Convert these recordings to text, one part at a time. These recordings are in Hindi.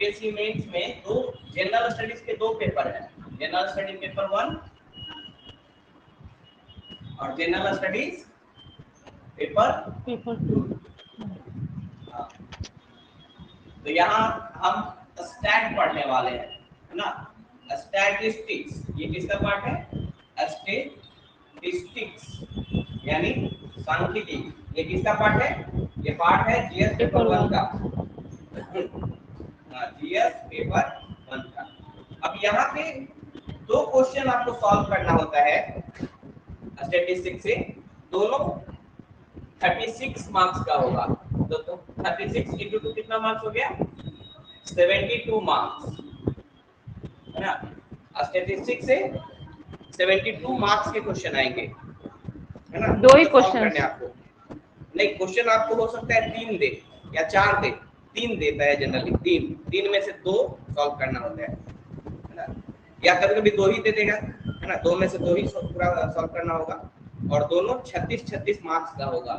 यूपीएससी मेंस में दो जनरल स्टडीज के दो पेपर हैं, जनरल स्टडी पेपर 1 और जनरल स्टडीज पेपर 2। तो यहाँ हम स्टैट पढ़ने वाले हैं, है ना, स्टैटिस्टिक्स। ये किसका पार्ट है? स्टैटिस्टिक्स यानी सांख्यिकी। ये किसका पार्ट है? ये पार्ट है जीएस पेपर 1 का। जीएस पेपर 1 का। अब यहाँ पे दो क्वेश्चन आपको सॉल्व करना होता है स्टैटिस्टिक्स से, दोनों 36 मार्क्स का होगा। तो 36 इंटू 2 कितना मार्क्स हो गया? 72 मार्क्स, है ना। स्टैटिस्टिक्स से 72 मार्क्स के क्वेश्चन आएंगे, है ना। दो ही सॉल्व क्वेश्चन करने आपको नहीं, क्वेश्चन आपको हो सकता है 3 दे या 4 दे। 3 देता है जनरली, 3 में से 2 सॉल्व करना होता है ना। या कभी कभी 2 ही दे देगा, है ना। 2 में से 2 ही पूरा सॉल्व करना होगा और दोनों 36 मार्क्स का होगा।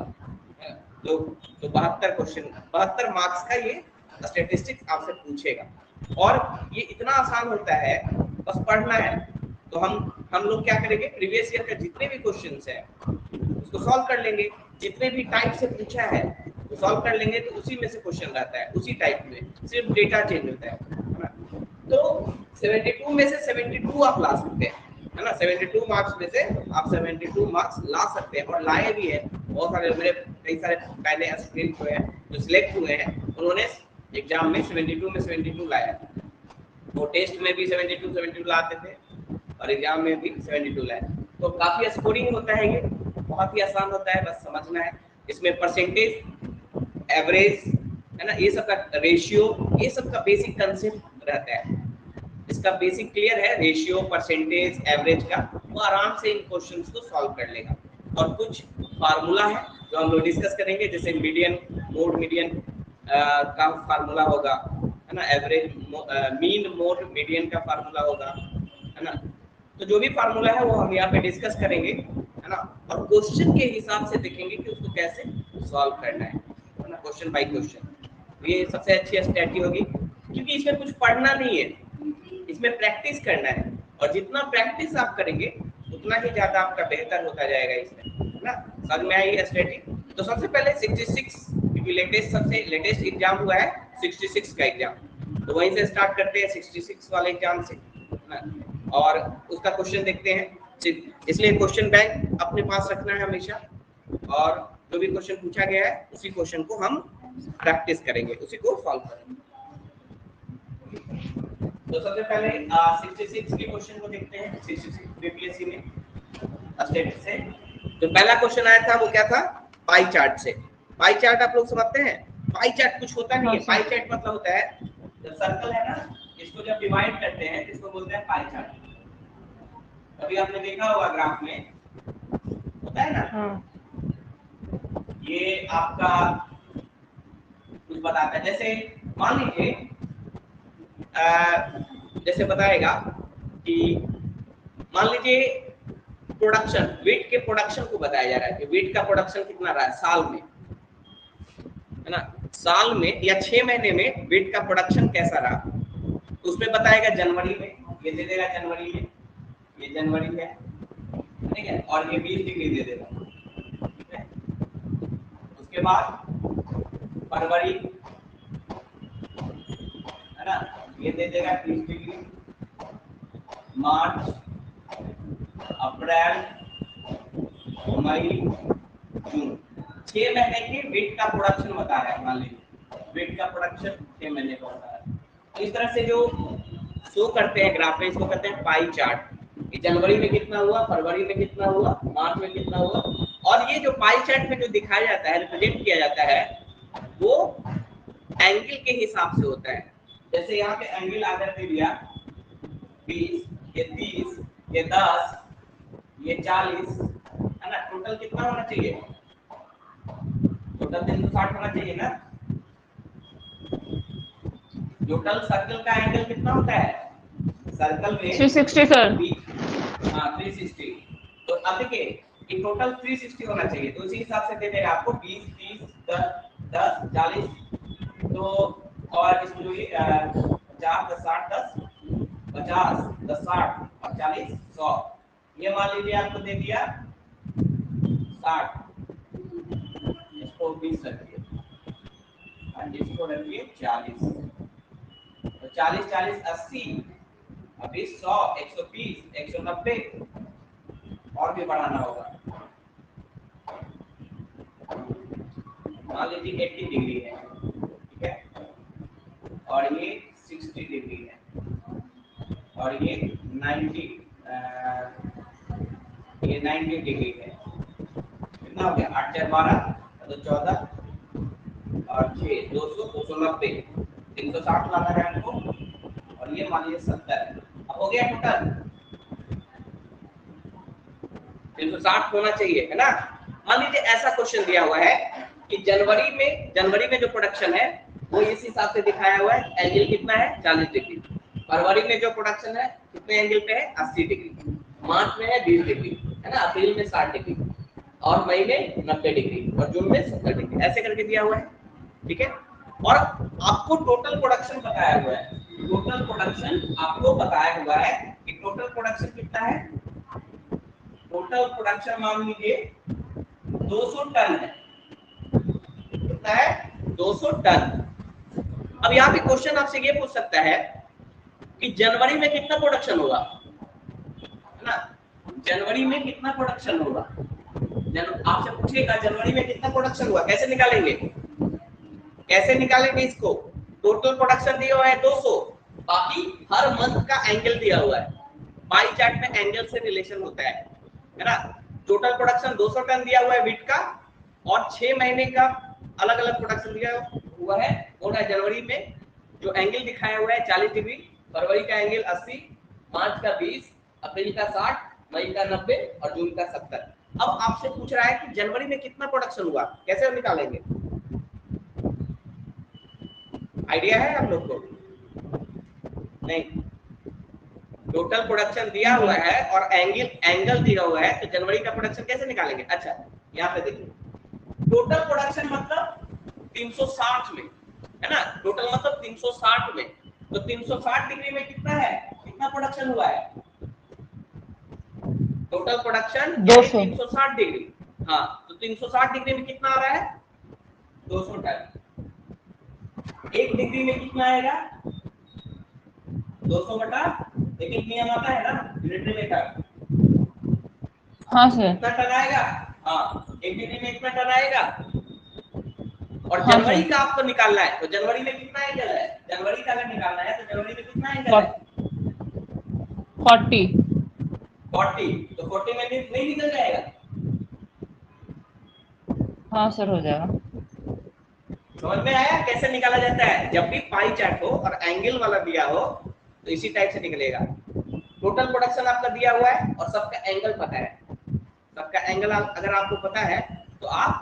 तो 72 क्वेश्चन, 72 मार्क्स का ये स्टैटिस्टिक्स आपसे पूछेगा। और ये इतना आसान होता है, बस पढ़ना है। तो हम लोग क्या करेंगे, प्रीवियस ईयर का जितने भी क्वेश्चंस हैं उसको सॉल्व कर लेंगे। जितने भी टाइप से पूछा है तो सॉल्व कर लेंगे, तो उसी में से क्वेश्चन रहता है, उसी टाइप में, सिर्फ डेटा चेंज होता है ना। तो 72 में से 72 आप ला सकते हैं, है ना। 72 मार्क्स में से आप 72 मार्क्स ला सकते हैं और लाए भी है। बहुत सारे मेरे कई सारे पहले स्टूडेंट हुए हैं जो सिलेक्ट हुए हैं, उन्होंने एग्जाम में 72 में 72 लाया। वो टेस्ट में भी 72 लाते थे और एग्जाम में भी 72 लाए। तो काफी स्कोरिंग होता है, ये बहुत ही आसान होता है, बस समझना है। इसमें परसेंटेज, एवरेज, है ना, ये सब का रेशियो, ये सब का बेसिक कंसेप्ट रहता है। इसका बेसिक क्लियर है, रेशियो, परसेंटेज, एवरेज का, वो आराम से इन क्वेश्चंस को सॉल्व कर लेगा। और कुछ फार्मूला है जो हम लोग डिस्कस करेंगे, जैसे मीडियन, मोड मीडियन का फार्मूला होगा, है ना। एवरेज, मीन, मोड मीडियन का फार्मूला होगा, है ना। तो जो भी फार्मूला है वो हम यहाँ पे डिस्कस करेंगे, है ना। और क्वेश्चन के हिसाब से देखेंगे कि उसको कैसे सॉल्व करना है ना, क्वेश्चन बाय क्वेश्चन। ये सबसे अच्छी स्ट्रेटजी होगी, क्योंकि इसमें कुछ पढ़ना नहीं है, इसमें प्रैक्टिस करना है। और जितना प्रैक्टिस आप करेंगे उतना ही ज्यादा आपका बेहतर होता जाएगा इसमें, है ना। समझ में आई स्ट्रेटजी? तो सबसे पहले 66, क्योंकि सबसे लेटेस्ट एग्जाम हुआ है 66 का एग्जाम, तो वहीं से स्टार्ट करते हैं 66 वाले एग्जाम से, है ना। और उसका क्वेश्चन देखते हैं, इसलिए क्वेश्चन बैंक अपने पास रखना है हमेशा। और जो भी क्वेश्चन पूछा गया है उसी क्वेश्चन को हम प्रैक्टिस करेंगे, उसी को सॉल्व करेंगे। तो सबसे पहले 66 के क्वेश्चन को देखते हैं। 66 बीपीएससी में स्टैटिस्टिक्स से जो पहला क्वेश्चन आया था वो क्या था? पाई चार्ट से। पाई चार्ट आप लोग समझते हैं? पाई चार्ट कुछ होता नहीं है। पाई चार्ट मतलब होता है, जब सर्कल है ना, इसको जब डिवाइड करते हैं इसको बोलते हैं पाई चार्ट। कभी आपने देखा होगा ग्राफ में होता है ना, ये आपका कुछ बताता है। जैसे मान लीजिए जैसे बताएगा कि मान लीजिए प्रोडक्शन, वेट के प्रोडक्शन को बताया जा रहा है कि वेट का प्रोडक्शन कितना रहा है साल में, है ना। साल में या 6 महीने में वेट का प्रोडक्शन कैसा रहा, तो उसमें बताएगा जनवरी में, ये दे देगा जनवरी में, ये जनवरी है, ठीक है, और ये 20 डिग्री दे देगा, ठीक है। उसके बाद फरवरी, है ना, ये दे देगा 30 डिग्री। मार्च, अप्रैल, मई, जून, 6 महीने के वेट का प्रोडक्शन बता रहा है। मान लीजिए वेट का प्रोडक्शन 6 महीने का होता है। तो इस तरह से जो शो करते हैं ग्राफ में, इसको कहते हैं पाई चार्ट। कि जनवरी में कितना हुआ, फरवरी में कितना हुआ, मार्च में कितना हुआ। और ये जो पाई चार्ट में जो दिखाया जाता है, रिप्रेजेंट किया जाता है, वो एंगल के हिसाब से होता है। जैसे यहाँ पे एंगल आकर दे दिया 20, ये 30, ये 10, ये 40, है ना। टोटल कितना होना चाहिए? टोटल 360 होना चाहिए ना। टोटल सर्कल का एंगल कितना होता है? सर्कल में 360 सर। हाँ 360। तो अब देखिए कि टोटल 360 होना चाहिए, तो उसी हिसाब से दे देगा आपको 20, 30, 10, 10, 40। तो और इसमें जो ये 50 10 60 10 50 10 60 और 40 100, ये मान लीजिए आपको दे दिया 60, इसको 20 रखिए और इसको रखिए 40, तो 40 40 80, अभी 100 120 190 और भी बढ़ाना होगा। मान लीजिए 80 डिग्री है, ठीक है, और ये 60 डिग्री है और ये 90 डिग्री है। कितना हो गया 8 4 12 तो 14 और 6 200 290 360 लाना है हमको, और ये मान लीजिए 70। अब हो गया टोटल 360 होना चाहिए, है ना। मान लीजिए ऐसा क्वेश्चन दिया हुआ है कि जनवरी में जो प्रोडक्शन है वो इस हिसाब से दिखाया हुआ है, एंगल कितना है 40 डिग्री। फरवरी में जो प्रोडक्शन है कितने एंगल पे है 80 डिग्री, मार्च में है 20 डिग्री, है ना, अप्रैल में 60 डिग्री और मई में 90 डिग्री और जून में 70 डिग्री, ऐसे करके दिया हुआ है, ठीक है। और आपको टोटल प्रोडक्शन बताया हुआ है, टोटल प्रोडक्शन आपको बताया हुआ है कि टोटल प्रोडक्शन कितना है। टोटल प्रोडक्शन मान लीजिए 200 टन है, कितना है 200 टन। अब यहाँ पे क्वेश्चन आपसे ये पूछ सकता है कि जनवरी में कितना प्रोडक्शन होगा, है ना, जनवरी में कितना प्रोडक्शन होगा, आपसे पूछेगा जनवरी में कितना प्रोडक्शन हुआ, कैसे निकालेंगे, कैसे निकालेंगे इसको। टोटल प्रोडक्शन दिया हुआ है 200, बाकी हर मंथ का एंगल दिया हुआ है, पाई चार्ट में एंगल से रिलेशन होता है ना। टोटल प्रोडक्शन 200 टन दिया हुआ है वीट का और 6 महीने का अलग अलग प्रोडक्शन दिया हुआ है। और जनवरी में जो एंगल दिखाया हुआ है 40 डिग्री, फरवरी का एंगल 80, मार्च का 20, अप्रैल का 60, मई का 90 और जून का 70। अब आपसे पूछ रहा है कि जनवरी में कितना प्रोडक्शन हुआ, कैसे निकालेंगे, आइडिया है आप लोग को? नहीं, टोटल प्रोडक्शन दिया हुआ है और एंगल दिया हुआ है, तो जनवरी का प्रोडक्शन कैसे निकालेंगे। अच्छा यहाँ पे देखिए, टोटल प्रोडक्शन मतलब 360 में, है ना, टोटल मतलब 360 में, तो 360 डिग्री में कितना है, कितना प्रोडक्शन हुआ है, टोटल प्रोडक्शन 360 डिग्री। हाँ, तो 360 डिग्री में कितना आ रहा है 200 टन। 1 डिग्री में कितना आएगा 200 बटा, लेकिन नियम आता है ना यूनिट मीटर। हाँ सर, कितना टन आएगा, हाँ 1 डिग्री में कितना टन आएगा। और हाँ जनवरी का आपको निकालना है, तो जनवरी में कितना एंगल है, जनवरी का अगर निकालना है तो जनवरी में कितना एंगल है 40, तो 40 में नहीं निकल जाएगा। हाँ सर हो जाएगा। समझ में आया कैसे निकाला जाता है, जब भी पाई चार्ट हो और एंगल वाला दिया हो तो इसी टाइप से निकलेगा। टोटल प्रोडक्शन आपका दिया हुआ है और सबका एंगल पता है, सबका एंगल अगर आपको पता है तो आप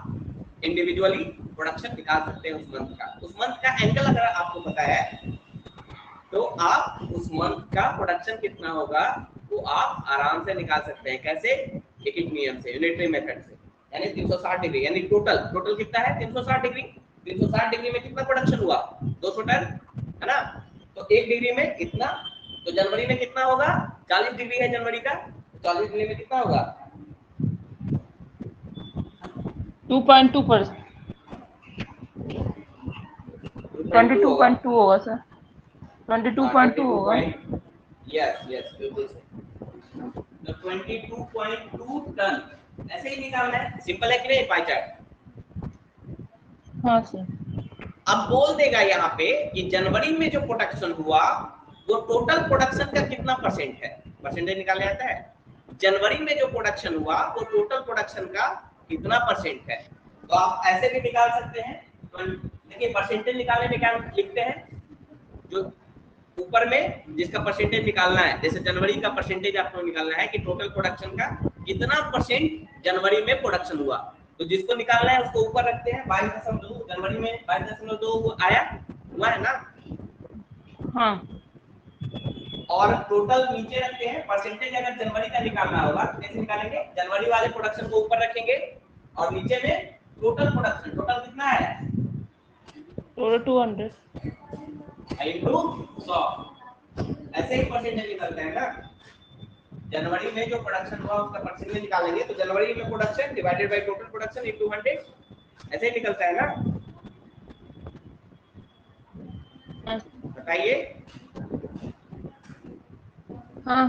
इंडिविजुअली प्रोडक्शन निकाल सकते हैं उस मंथ का एंगल अगर आपको पता है तो आप उस मंथ का प्रोडक्शन कितना होगा वो आप आराम से निकाल सकते हैं। कैसे, एक एक नियम से, यूनिटरी मेथड से। यानी 360 डिग्री, यानी टोटल कितना है 360 डिग्री। 360 डिग्री में कितना प्रोडक्शन हुआ 200 टन, है ना, तो 1 डिग्री में इतना, तो जनवरी में कितना होगा 40 डिग्री है जनवरी का, 40 डिग्री में कितना होगा 2.2%, 22.2 होगा सर, 22.2 होगा। यस यस बिल्कुल सही, तो 22.2 टन ऐसे ही निकालना है। सिंपल है कि नहीं पाई चार्ट। हाँ सर, अब बोल देगा यहाँ पे कि जनवरी में जो प्रोडक्शन हुआ वो टोटल प्रोडक्शन का कितना परसेंट है, परसेंटेज निकालने आता है। जनवरी में जो प्रोडक्शन हुआ वो टोटल प्रोडक्शन का कितना परसेंट है, तो आप ऐसे भी निकाल सकते हैं। देखिए परसेंटेज निकालने में क्या लिखते हैं, जो ऊपर में जिसका परसेंटेज निकालना है, जैसे जनवरी का परसेंटेज आपको निकालना है कि टोटल प्रोडक्शन का कितना परसेंट जनवरी में प्रोडक्शन हुआ, तो जिसको निकालना है उसको ऊपर रखते हैं 22.2, जनवरी में 22.2 आया हुआ है ना, हाँ, और टोटल नीचे रखते हैं। परसेंटेज अगर जनवरी का निकालना होगा तो कैसे निकालेंगे, जनवरी वाले प्रोडक्शन को ऊपर रखेंगे और नीचे में टोटल प्रोडक्शन, टोटल कितना है टोटल 200, इंटू 100, ऐसे ही परसेंटेज निकलता है ना। जनवरी में जो प्रोडक्शन हुआ उसका परसेंटेज निकालेंगे तो जनवरी में production divided by total production into 100, ऐसे ही निकलता है ना। बताइए। हाँ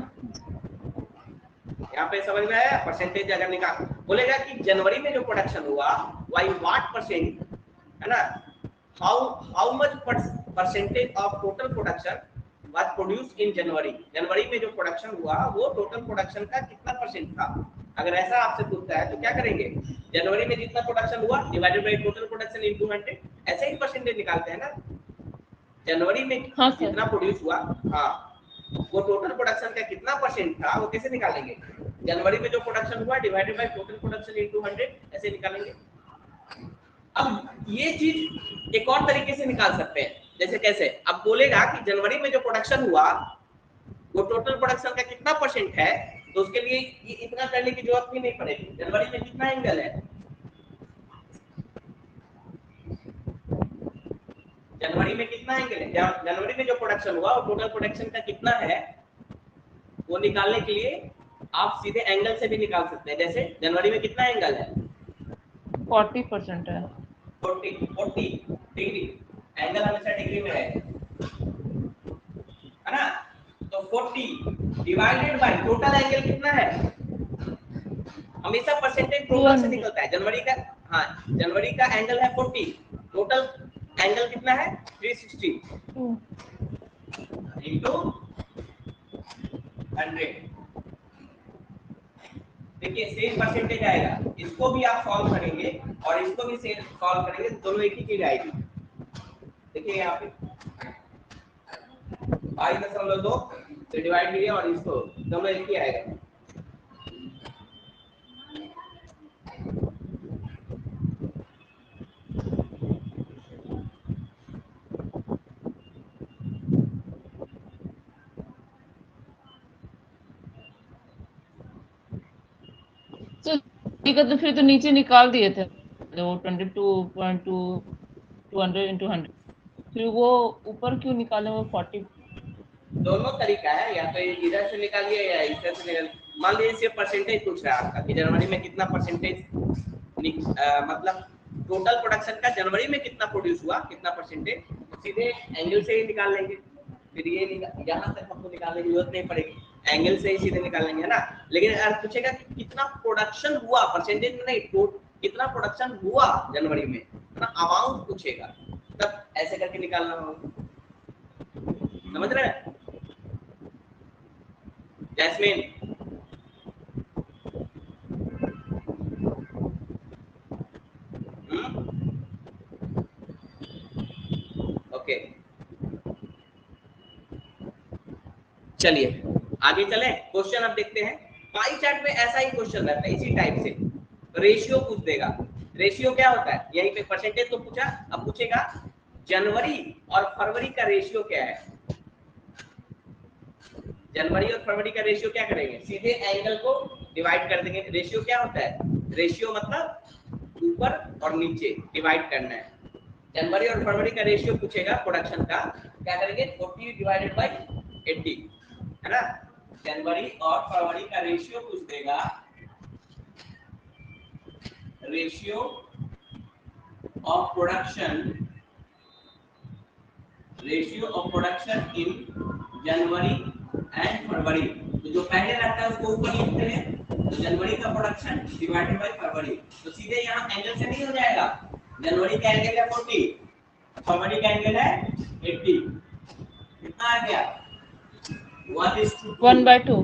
यहाँ पे समझ में आया। परसेंटेज अगर निकाल बोलेगा कि जनवरी में जो प्रोडक्शन हुआ वाई व्हाट परसेंट, है ना, how much percentage of total production was produced in January. जनवरी में जो प्रोडक्शन हुआ वो टोटल प्रोडक्शन का कितना परसेंट था। अगर ऐसा आपसे पूछता है तो क्या करेंगे, जनवरी में जितना प्रोडक्शन हुआ divided by total production into 100, ऐसे ही परसेंटेज निकालते हैं ना। जनवरी में हाँ सर। जितना प्रोड्यूस हुआ, हाँ, वो टोटल प्रोडक्शन का कितना परसेंट था वो कैसे निकालेंगे, जनवरी में जो प्रोडक्शन हुआ divided by total production into 100, ऐसे निकालेंगे। अब ये चीज एक और तरीके से निकाल सकते हैं, जैसे कैसे, अब बोलेगा कि जनवरी में जो प्रोडक्शन हुआ वो टोटल प्रोडक्शन का कितना परसेंट है, तो उसके लिए ये इतना करने की जरूरत भी नहीं पड़ेगी। जनवरी में कितना एंगल है, जनवरी में कितना एंगल है, जनवरी में जो प्रोडक्शन हुआ वो टोटल प्रोडक्शन का कितना है, वो निकालने के लिए आप सीधे एंगल से भी निकाल सकते हैं। जैसे जनवरी में कितना एंगल है, 40% है। 40 डिग्री, एंगल हमेशा डिग्री में है ना। तो 40 डिवाइडेड बाय टोटल एंगल कितना है, हमेशा परसेंटेज टोटल से 200। निकलता है। जनवरी का, हाँ, जनवरी का एंगल है 40, टोटल एंगल कितना है 360 इनटू 100। देखिए सेम परसेंटेज आएगा, इसको भी आप सॉल्व करेंगे और इसको भी सेम सॉल्व करेंगे, दोनों एक ही चीज आएगी। देखिए यहाँ पे 22.2 से डिवाइड किया और इसको दोनों एक ही आएगा। तो ठीक है, तो फिर तो नीचे निकाल दिए थे वो 22.2 200 इंटू 100, फिर वो ऊपर क्यों निकाले वो 40? दोनों तरीका है, या तो इधर से निकालिए या इधर से निकालिए। मान लीजिए सिर्फ परसेंटेज पूछ रहा है आपका कि जनवरी में कितना परसेंटेज, मतलब टोटल प्रोडक्शन का जनवरी में कितना प्रोड्यूस हुआ, कितना परसेंटेज, सीधे एंगल से ही निकाल लेंगे। फिर ये यहाँ तक हमको निकालने की जरूरत नहीं पड़ेगी, एंगल से ही सीधे निकालेंगे, है ना। लेकिन अगर पूछेगा कि कितना प्रोडक्शन हुआ, परसेंटेज में नहीं, कितना प्रोडक्शन हुआ जनवरी में, है ना, अमाउंट पूछेगा, तब ऐसे करके निकालना होगा। समझ रहे हैं जैस्मिन? ओके, चलिए आगे चले, क्वेश्चन अब देखते हैं। पाई चार्ट में ऐसा ही क्वेश्चन रहता है इसी टाइप से, रेशियो पूछ देगा। रेशियो क्या होता है, यहीं पे परसेंटेज तो पूछा, अब पूछेगा जनवरी और फरवरी का रेशियो क्या है। जनवरी और फरवरी का रेशियो क्या करेंगे, सीधे एंगल को डिवाइड कर देंगे। रेशियो क्या होता है, रेशियो मतलब ऊपर और नीचे डिवाइड करना है। जनवरी और फरवरी का रेशियो पूछेगा प्रोडक्शन का, क्या करेंगे 40 डिवाइडेड बाय 80, है ना। जनवरी और फरवरी का रेशियो पूछ देगा, ratio of production, ratio of production in January and February. तो जो पहले रहता है उसको ऊपर लिखते हैं, तो जनवरी का प्रोडक्शन डिवाइडेड बाय फरवरी, तो सीधे यहाँ एंगल से नहीं हो जाएगा। जनवरी का एंगल है 40, फरवरी का एंगल है 80, कितना आ गया 1/2।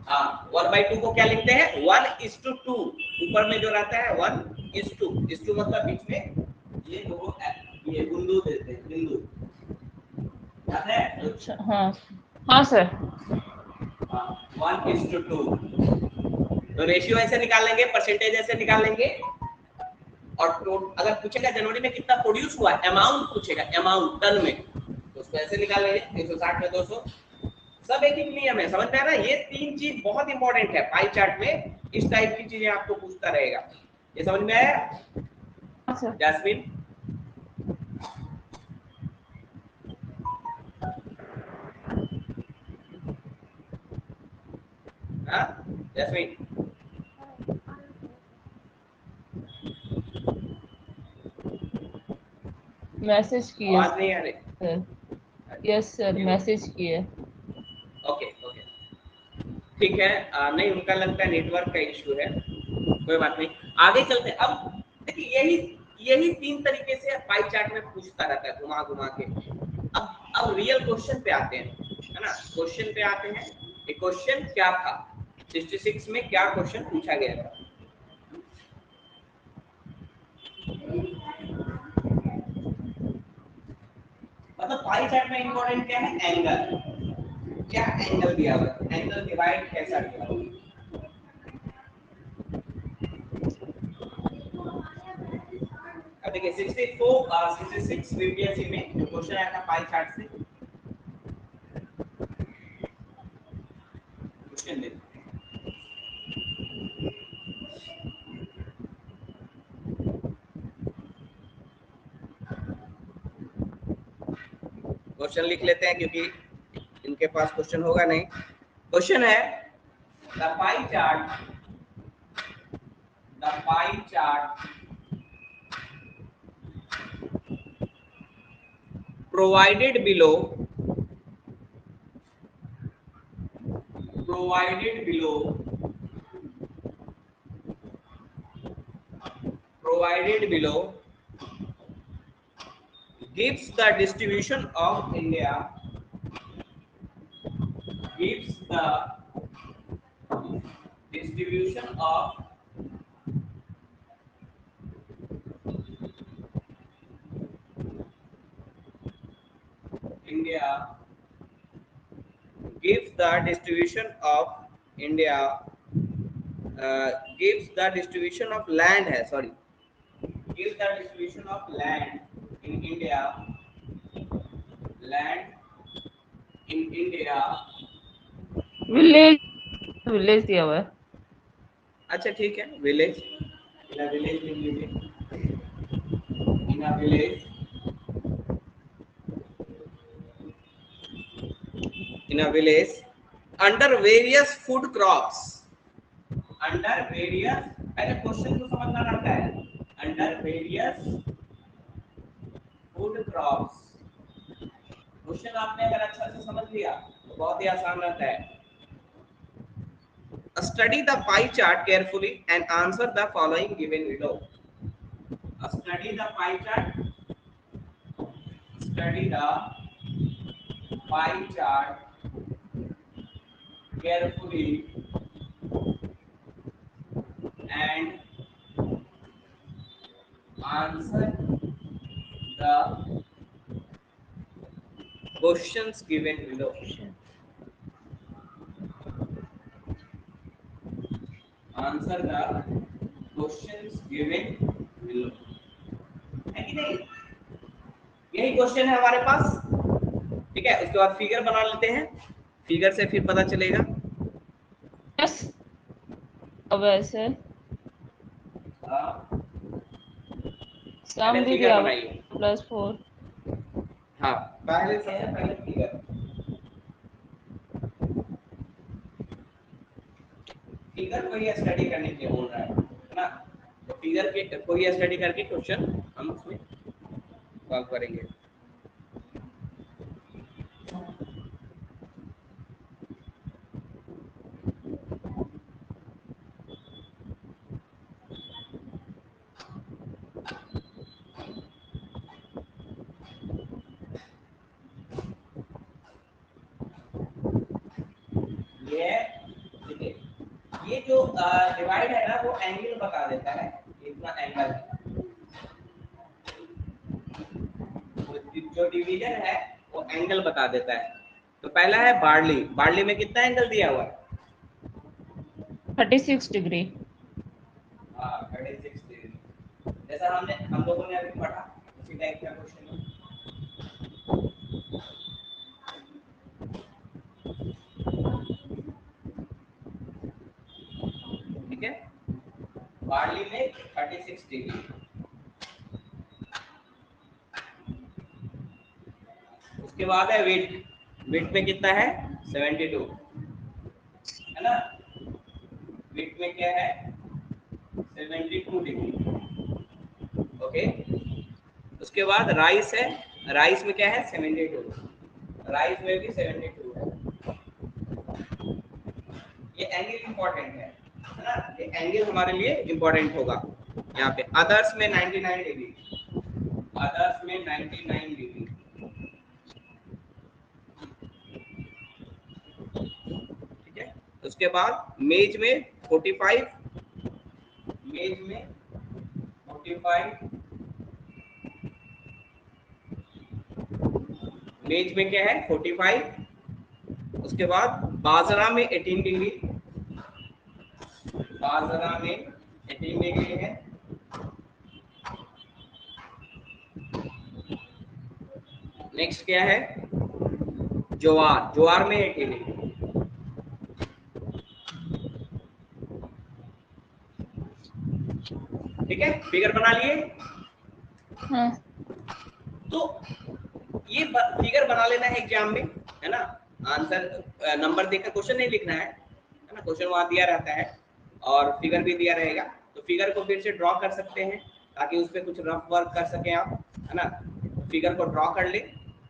हाँ 1/2 को क्या लिखते हैं 1:2, ऊपर में जो रहता है 1:2 मतलब बीच में ये दो ये बिंदु देते हैं, बिंदु याद है। अच्छा हाँ हाँ सर। 1:2, तो रेशियो ऐसे निकालेंगे, परसेंटेज ऐसे निकालेंगे। और अगर पूछेगा जनवरी में कितना प्रोड्यूस हुआ, अमाउंट पूछेगा, अमाउंट टन में, तो उसको ऐसे निकालेंगे 360 में 200। सब एक ही नियम है, समझ में आ रहा है। ये तीन चीज बहुत इंपॉर्टेंट है पाई चार्ट में, इस टाइप की चीजें आपको पूछता रहेगा। ये समझ में आया हाँ सर। जैस्मिन? हाँ जैस्मीन, मैसेज किए आवाज नहीं आ रही। सर। यस सर, मैसेज किए। ओके ओके ठीक है। नहीं उनका लगता है नेटवर्क का इश्यू है, कोई बात नहीं, आगे चलते हैं। अब देखिए यही यही 3 तरीके से पाई चार्ट में पूछता रहता है घुमा घुमा के। अब रियल क्वेश्चन पे आते हैं, है ना, क्वेश्चन पे आते हैं। ये क्वेश्चन क्या था 66 में, क्या क्वेश्चन पूछा गया था। मतलब पाई चार्ट में इंपॉर्टेंट क्या है, एंगल, क्या एंगल दिया हुआ है, एंगल डिवाइड कैसा दिया हुआ है। अब देखिए 66 बीपीएससी में जो क्वेश्चन आया था पाई चार्ट से, क्वेश्चन देखो। क्वेश्चन लिख लेते हैं क्योंकि इनके पास क्वेश्चन होगा नहीं। क्वेश्चन है the pie chart provided below provided below provided below gives the distribution of India, gives the distribution of India, gives the distribution of India, gives the distribution of land है, sorry, gives the distribution of land in India, land in India। Village, village दिया हुआ है। अच्छा ठीक है, विलेज, इन अ विलेज लिख लीजिए, in a village, in a village under various food crops, under various, पहले क्वेश्चन को समझना पड़ता है, under various food crops. Question आपने अगर अच्छा से समझ लिया तो बहुत ही आसान रहता है। Study the pie chart carefully and answer the following given below. Study the pie chart. Study the pie chart carefully and answer the questions given below. Answer the questions given below. है कि नहीं? यही क्वेश्चन है हमारे पास, ठीक है। उसके बाद फिगर बना लेते हैं, फिगर से फिर पता चलेगा। यस, अब ऐसे सम भी दिया हुआ +4। हाँ पहले सबसे पहले फिगर, फिगर को ही स्टडी करने के लिए बोल रहा है ना, तो फिगर के को ही स्टडी करके क्वेश्चन हम उसमें सॉल्व करेंगे। ये देखिए, ये जो डिवाइड है ना वो एंगल बता देता है, इतना एंगल है। जो डिवीजन है वो एंगल बता देता है। तो पहला है बार्ली, बार्ली में कितना एंगल दिया हुआ है, 36 डिग्री। 36 डिग्री, जैसा हम लोगों ने अभी पढ़ा उसी टाइप का क्वेश्चन है। ठीक है, बार्ली में 36 डिग्री। उसके बाद है वेट, वेट में कितना है 72, है ना। वीट में क्या है 72 डिग्री। ओके, उसके बाद राइस है, राइस में क्या है 72, राइस में भी 72 है। ये एंगल इंपॉर्टेंट है ना, ये एंगल हमारे लिए इंपॉर्टेंट होगा। यहाँ पे अदर्स में 99 डिग्री, अदर्स में 99 डिग्री। ठीक है, उसके बाद मेज में 45, मेज में 45, मेज में क्या है 45। उसके बाद बाजरा में 18 डिग्री, बाजरा में 18 डिग्री है। नेक्स्ट क्या है ज्वार, ज्वार में 18 डिग्री। ठीक है, फिगर बना लिए। हाँ। तो ये फिगर बना लेना है एग्जाम में, है ना, आंसर नंबर देकर क्वेश्चन नहीं लिखना है ना, क्वेश्चन वहां दिया रहता है और फिगर भी दिया रहेगा, तो फिगर को फिर से ड्रॉ कर सकते हैं ताकि उस पर कुछ रफ वर्क कर सकें आप, है ना। फिगर को ड्रॉ कर ले,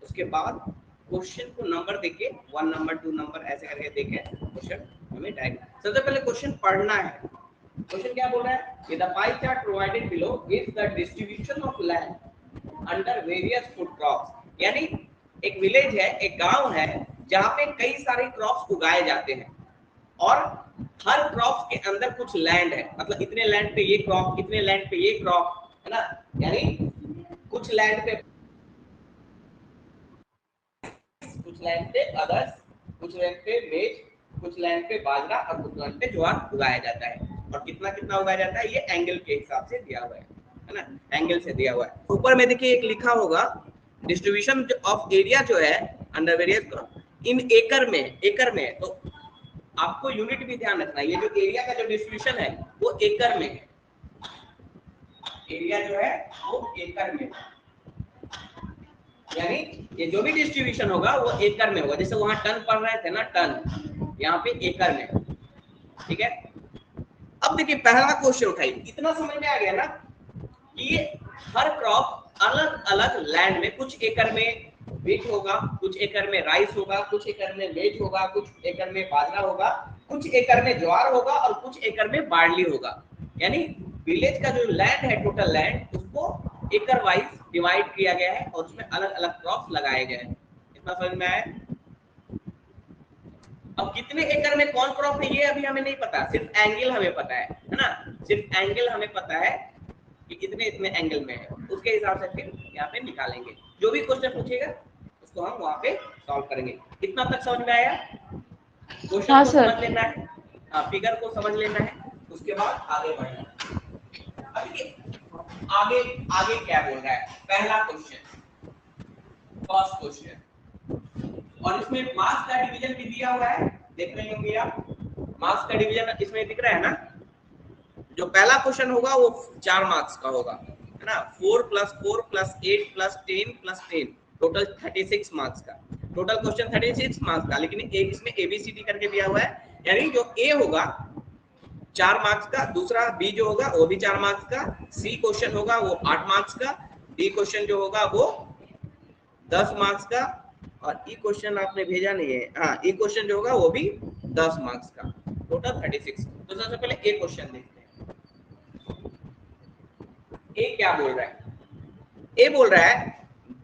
उसके बाद क्वेश्चन को नंबर देके 1 नंबर 2 नंबर ऐसे करके देके क्वेश्चन हमें डायरेक्ट, सबसे पहले क्वेश्चन पढ़ना है। क्वेश्चन क्या बोल रहा है, the pie chart provided below is the distribution of land under various food crops. यानी एक विलेज है, एक गांव है जहां पे कई सारे क्रॉप्स उगाए जाते हैं और हर क्रॉप के अंदर कुछ लैंड है, मतलब इतने लैंड पे ये क्रॉप, इतने लैंड पे ये क्रॉप, है ना। यानी कुछ लैंड पे, कुछ लैंड पे अदर्स, कुछ लैंड पे मेज, कुछ लैंड पे बाजरा और कुछ लैंड पे ज्वार उगाया जाता है। और कितना कितना उगाया जाता है ये एंगल के हिसाब से दिया हुआ है ना, एंगल से दिया हुआ है। ऊपर में देखिए एक लिखा होगा डिस्ट्रीब्यूशन ऑफ एरिया जो है अंडर वेरियस इन एकड़ में, एकड़ में। तो आपको यूनिट भी ध्यान रखना है, ये जो एरिया का जो डिस्ट्रीब्यूशन है वो एकड़ में है, एरिया जो है वो एकड़ में, यानी ये जो भी डिस्ट्रीब्यूशन होगा वो एकड़ में होगा। जैसे वहां टन पढ़ रहे थे ना, टन, यहाँ पे एकड़ में। ठीक है, अब देखिए पहला क्वेश्चन उठाइए, इतना समझ में आ गया ना कि हर क्रॉप अलग अलग लैंड में, कुछ एकड़ में व्हीट होगा, कुछ एकड़ में राइस होगा, कुछ एकड़ में मेज होगा, कुछ एकड़ में बाजरा होगा, कुछ एकड़ में ज्वार होगा और कुछ एकड़ में बार्ली होगा। यानी विलेज का जो लैंड है, टोटल लैंड, उसको एकड़ वाइज डिवाइड किया गया है और उसमें अलग अलग क्रॉप लगाए गए हैं। इतना समझ में आया। अब कितने एकड़ में कौन क्रॉप है ये अभी हमें नहीं पता, सिर्फ एंगल हमें पता है ना, सिर्फ एंगल हमें पता है कि कितने इतने एंगल में है, उसके हिसाब से फिर यहाँ पे निकालेंगे। जो भी क्वेश्चन पूछेगा उसको हम वहां पे सॉल्व करेंगे। इतना तक समझ में आया, क्वेश्चन हाँ को सर। समझ लेना है, फिगर को समझ लेना है, उसके बाद आगे बढ़ना है। अभी आगे आगे क्या बोल रहा है, पहला क्वेश्चन, फर्स्ट क्वेश्चन, और इसमें मास का डिवीजन भी दिया हुआ है, देख रहे होंगे आप, मास का डिवीजन इसमें दिख रहा है ना। जो पहला क्वेश्चन होगा वो 4 मार्क्स का होगा, है ना, 4 + 4 + 8 + 10 + 10, टोटल 36 मार्क्स का। टोटल क्वेश्चन 36 मार्क्स का, लेकिन एक इसमें ABCD करके दिया हुआ है, यानी जो A होगा 4 मार्क्स का, दूसरा B जो होगा वो भी 4 मार्क्स का, C क्वेश्चन होगा वो 8 मार्क्स का, D क्वेश्चन जो होगा वो 10 मार्क्स का, और ई क्वेश्चन आपने भेजा नहीं है, हाँ ई क्वेश्चन जो होगा वो भी 10 मार्क्स का, टोटल 36। तो सबसे पहले ए क्वेश्चन देखते हैं। ए क्या बोल रहा है, ए बोल रहा है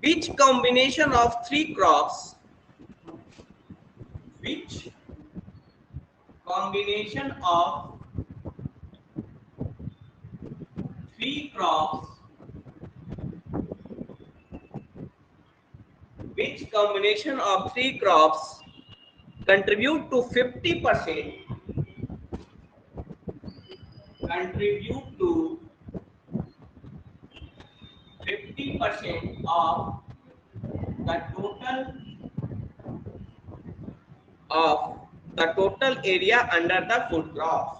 which combination of 3 crops, which combination of 3 crops, which combination of 3 crops contribute to 50%, contribute to 50% of the total of the total area under the food crops,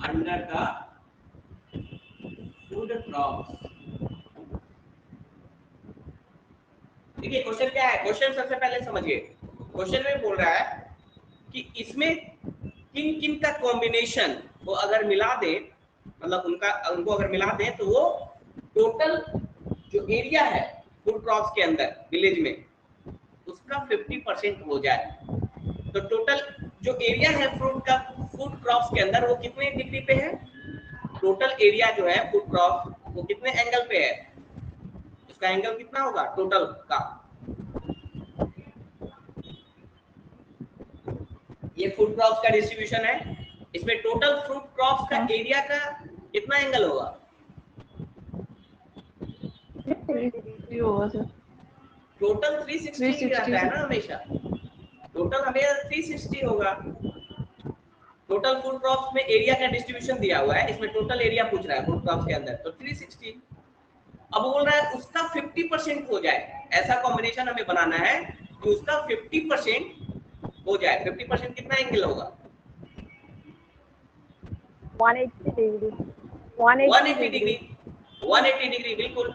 under the food crops। देखिए क्वेश्चन क्या है, क्वेश्चन सबसे पहले समझिए। क्वेश्चन में बोल रहा है कि इसमें किन किन का कॉम्बिनेशन वो अगर मिला दे, मतलब उनको अगर मिला दे तो वो टोटल जो एरिया है फूड क्रॉप्स के अंदर विलेज में उसका 50% हो जाए। तो टोटल जो एरिया है फूड क्रॉप्स के अंदर वो कितने डिग्री पे है, टोटल एरिया जो है फूड क्रॉप वो कितने एंगल पे है, उसका एंगल कितना होगा टोटल का। ये फूड क्रॉप्स का डिस्ट्रीब्यूशन है, इसमें टोटल फ्रूट क्रॉप्स का एरिया का कितना एंगल होगा, 360 होगा सर। टोटल 360 ही रहता है ना हमेशा, टोटल हमेशा 360 होगा। टोटल फूड क्रॉप्स में एरिया का डिस्ट्रीब्यूशन दिया हुआ है, इसमें टोटल एरिया पूछ रहा है फूड क्रॉप्स के अंदर, तो 360। अब बोल रहा है उसका 50% हो जाए, ऐसा कॉम्बिनेशन हमें बनाना है कि उसका 50% हो जाए। 50% कितना एंगल होगा, 180 डिग्री। 180 डिग्री, 180 डिग्री बिल्कुल।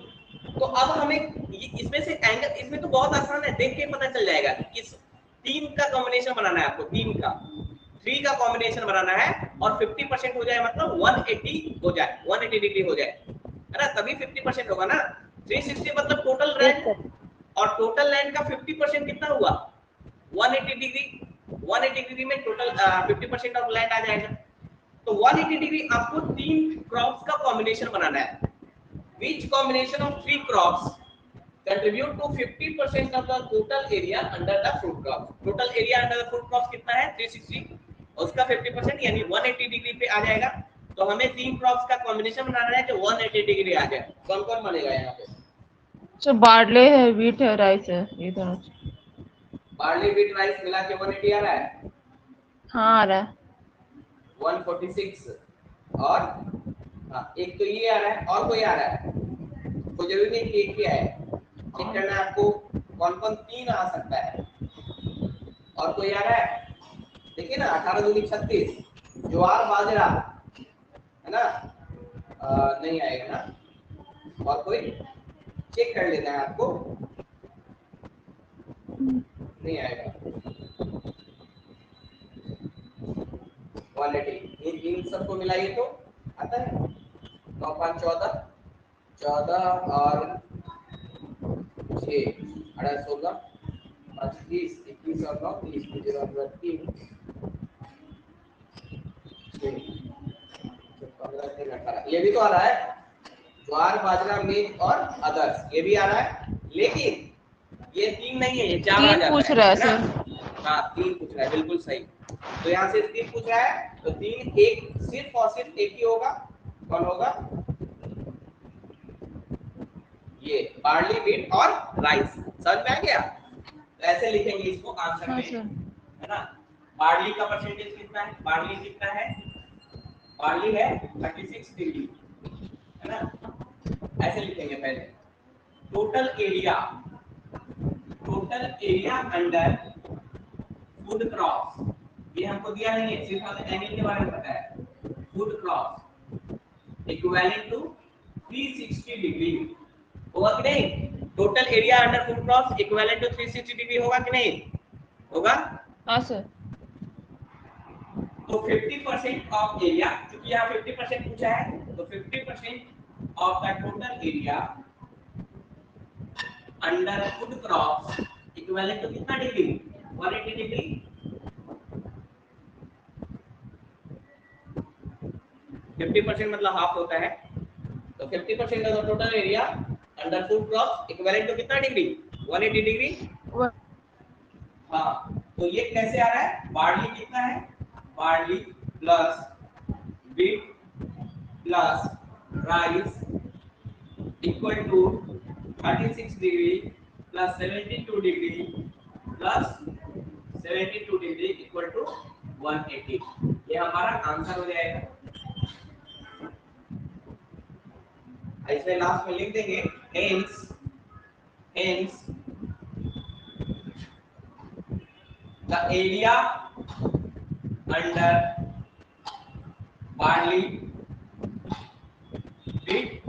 तो अब हमें इसमें से एंगल, इसमें तो बहुत आसान है, देख के पता चल जाएगा कि किस तीन का कॉम्बिनेशन बनाना है आपको, तीन का 3 का कॉम्बिनेशन बनाना है और 50% हो जाए मतलब 180 हो जाए, 180 डिग्री हो जाए, है ना, तभी 50% होगा ना। 360 मतलब टोटल लैंड, और टोटल लैंड का 50% कितना हुआ 180 डिग्री, 180 डिग्री में टोटल 50% ऑफ लैंड आ जाएगा। तो 180 डिग्री आपको तीन क्रॉप्स का कॉम्बिनेशन बनाना है। Which combination of 3 crops contribute to 50% of the total area under the fruit crop? Total area under the fruit crops कितना है 360, और उसका 50% यानी 180 डिग्री पे आ जाएगा। तो हमें तीन क्रॉप्स का कॉम्बिनेशन बनाना है जो 180 डिग्री आ जाए। कौन कौन बनेगा यहाँ पे, सर बार्ले है, व्हीट है, राइस है, ये दोनों। बार्ली व्हीट राइस मिला के 180 आ रहा है, हाँ आ रहा है। 146। और हाँ एक तो ये आ रहा है, और कोई आ रहा है, कोई जरूरी नहीं कि एक ही आए, चेक करना है आपको कौन कौन तीन आ सकता है। और कोई आ रहा है, देखिए ना 18 दूनी 36, ज्वार बाजरा है ना, नहीं आएगा ना, और कोई चेक कर लेना है आपको, नहीं आएगा 180। इन सबको मिलाइए तो आता है 9 5 14, 14 और 6 18 16 5 30 21 और 9 30 0 और 3 15 ये भी तो आ रहा है, ज्वार बाजरा मिर्च और अदर्स ये भी आ रहा है, लेकिन ये तीन नहीं है, ये चार आ जाता है। पूछ रहा है ना? सर। हाँ तीन पूछ रहा है, बिल्कुल सही। तो यहाँ से तीन पूछ रहा है, तो तीन एक सिर्फ और सिर्फ एक ही होगा, कौन होगा, ये बार्ली व्हीट और राइस। समझ में आ गया, तो ऐसे लिखेंगे इसको आंसर में, है ना। बार्ली का परसेंटेज कितना है, बार्ली कितना है, बार्ली है 36 डिग्री, है ना। ऐसे लिखेंगे पहले, total area under food crops, ये हमको दिया नहीं है, सिर्फ हमें एंगल के बारे में पता है। Food crops equivalent to 360 degree होगा कि नहीं, total area under food crops equivalent to 360 degree होगा कि नहीं होगा। हाँ सर। तो 50% ऑफ एरिया, क्योंकि यहाँ 50% पूछा है, तो 50% of the total area under food crops equivalent to कितना डिग्री 180 डिग्री। 50% मतलब हाफ होता है, तो 50% of the total area under food crops equivalent to कितना डिग्री 180 डिग्री। हाँ तो ये कैसे आ रहा है, बार्ली कितना है, barley plus wheat plus rice equal to 36 degree plus 72 degree plus 72 degree equal to 180। ये हमारा आंसर हो जाएगा। इसमें लास्ट में लिख देंगे hence the area under barley wheat